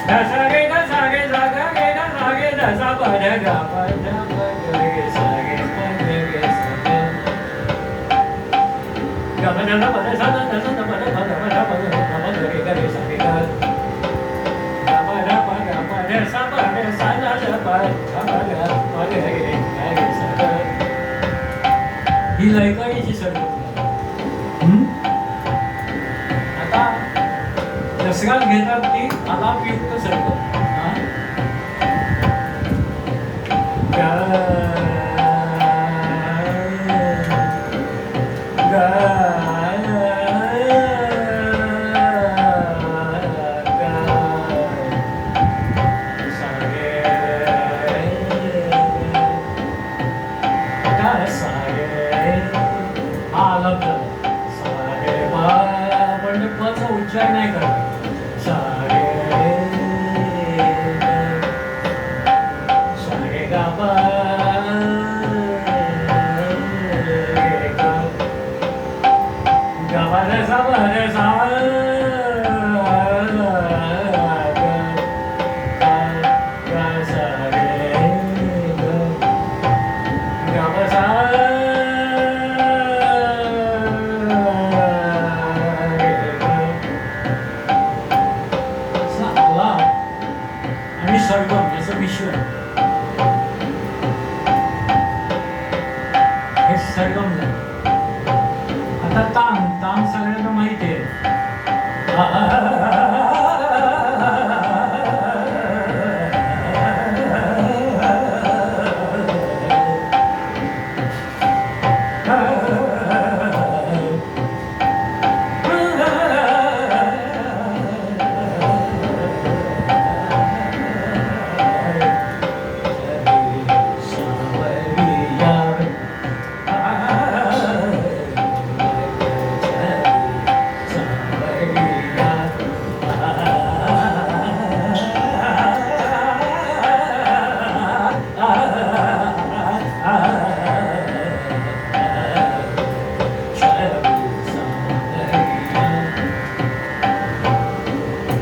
ध सा गे ग सा गे सा ग गे ग सा गे ध सा प ध ग प ध प ग गे सा गे प ग गे सा ग ग प ध प ध सा ध स ध प ध प ग प ध प ग ध प ग गे ग रे सा गे ग ग प ध प ग प ध सा प ध सा ध ध प ध प ग प ग गे ग गे सा ग ही लयकारीची सरगम आता दसऱ्यात घेतात ती आलापयुक्त सरगम ग ग ग सा गे ग सा गे हा आलाप झाला सा गे पा पण ते पचा उच्चार नाही करत सा गे सा गे गा पा गे ग गा पा रे सा ग ग सा गे ग गा पा सा सरगम याचं मिश्रण हे सरगम झालं. आता तान सगळ्यांना माहिती आहे.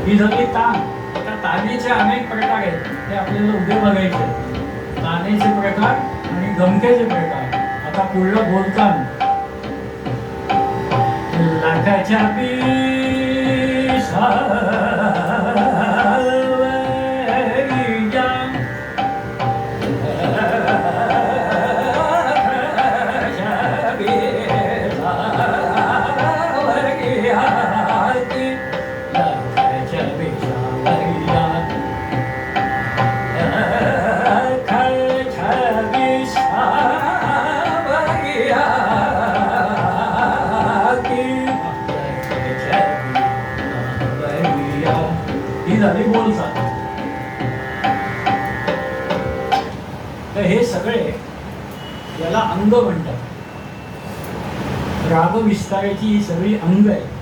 ही झाली तान. त्या तानेचे अनेक प्रकार आहेत, ते आपल्याला उद्या बघायचे. तानेचे प्रकार आणि गमकेचे प्रकार. आता पुढलं बोलतान लाखाच्या ही झाली बोलचाल. तर हे सगळे याला अंग म्हणतात. राग विस्ताराची ही सगळी अंग आहे.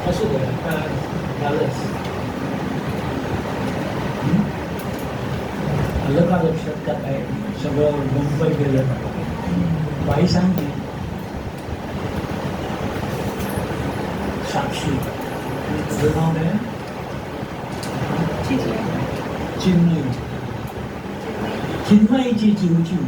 असू दे झालंच. आलं का लक्षात का काय सगळं मुंबई गेलं. बाई सांगते साक्षी तुझं नाव काय? चिन्मयी. चिन्मयीची चिवचिव.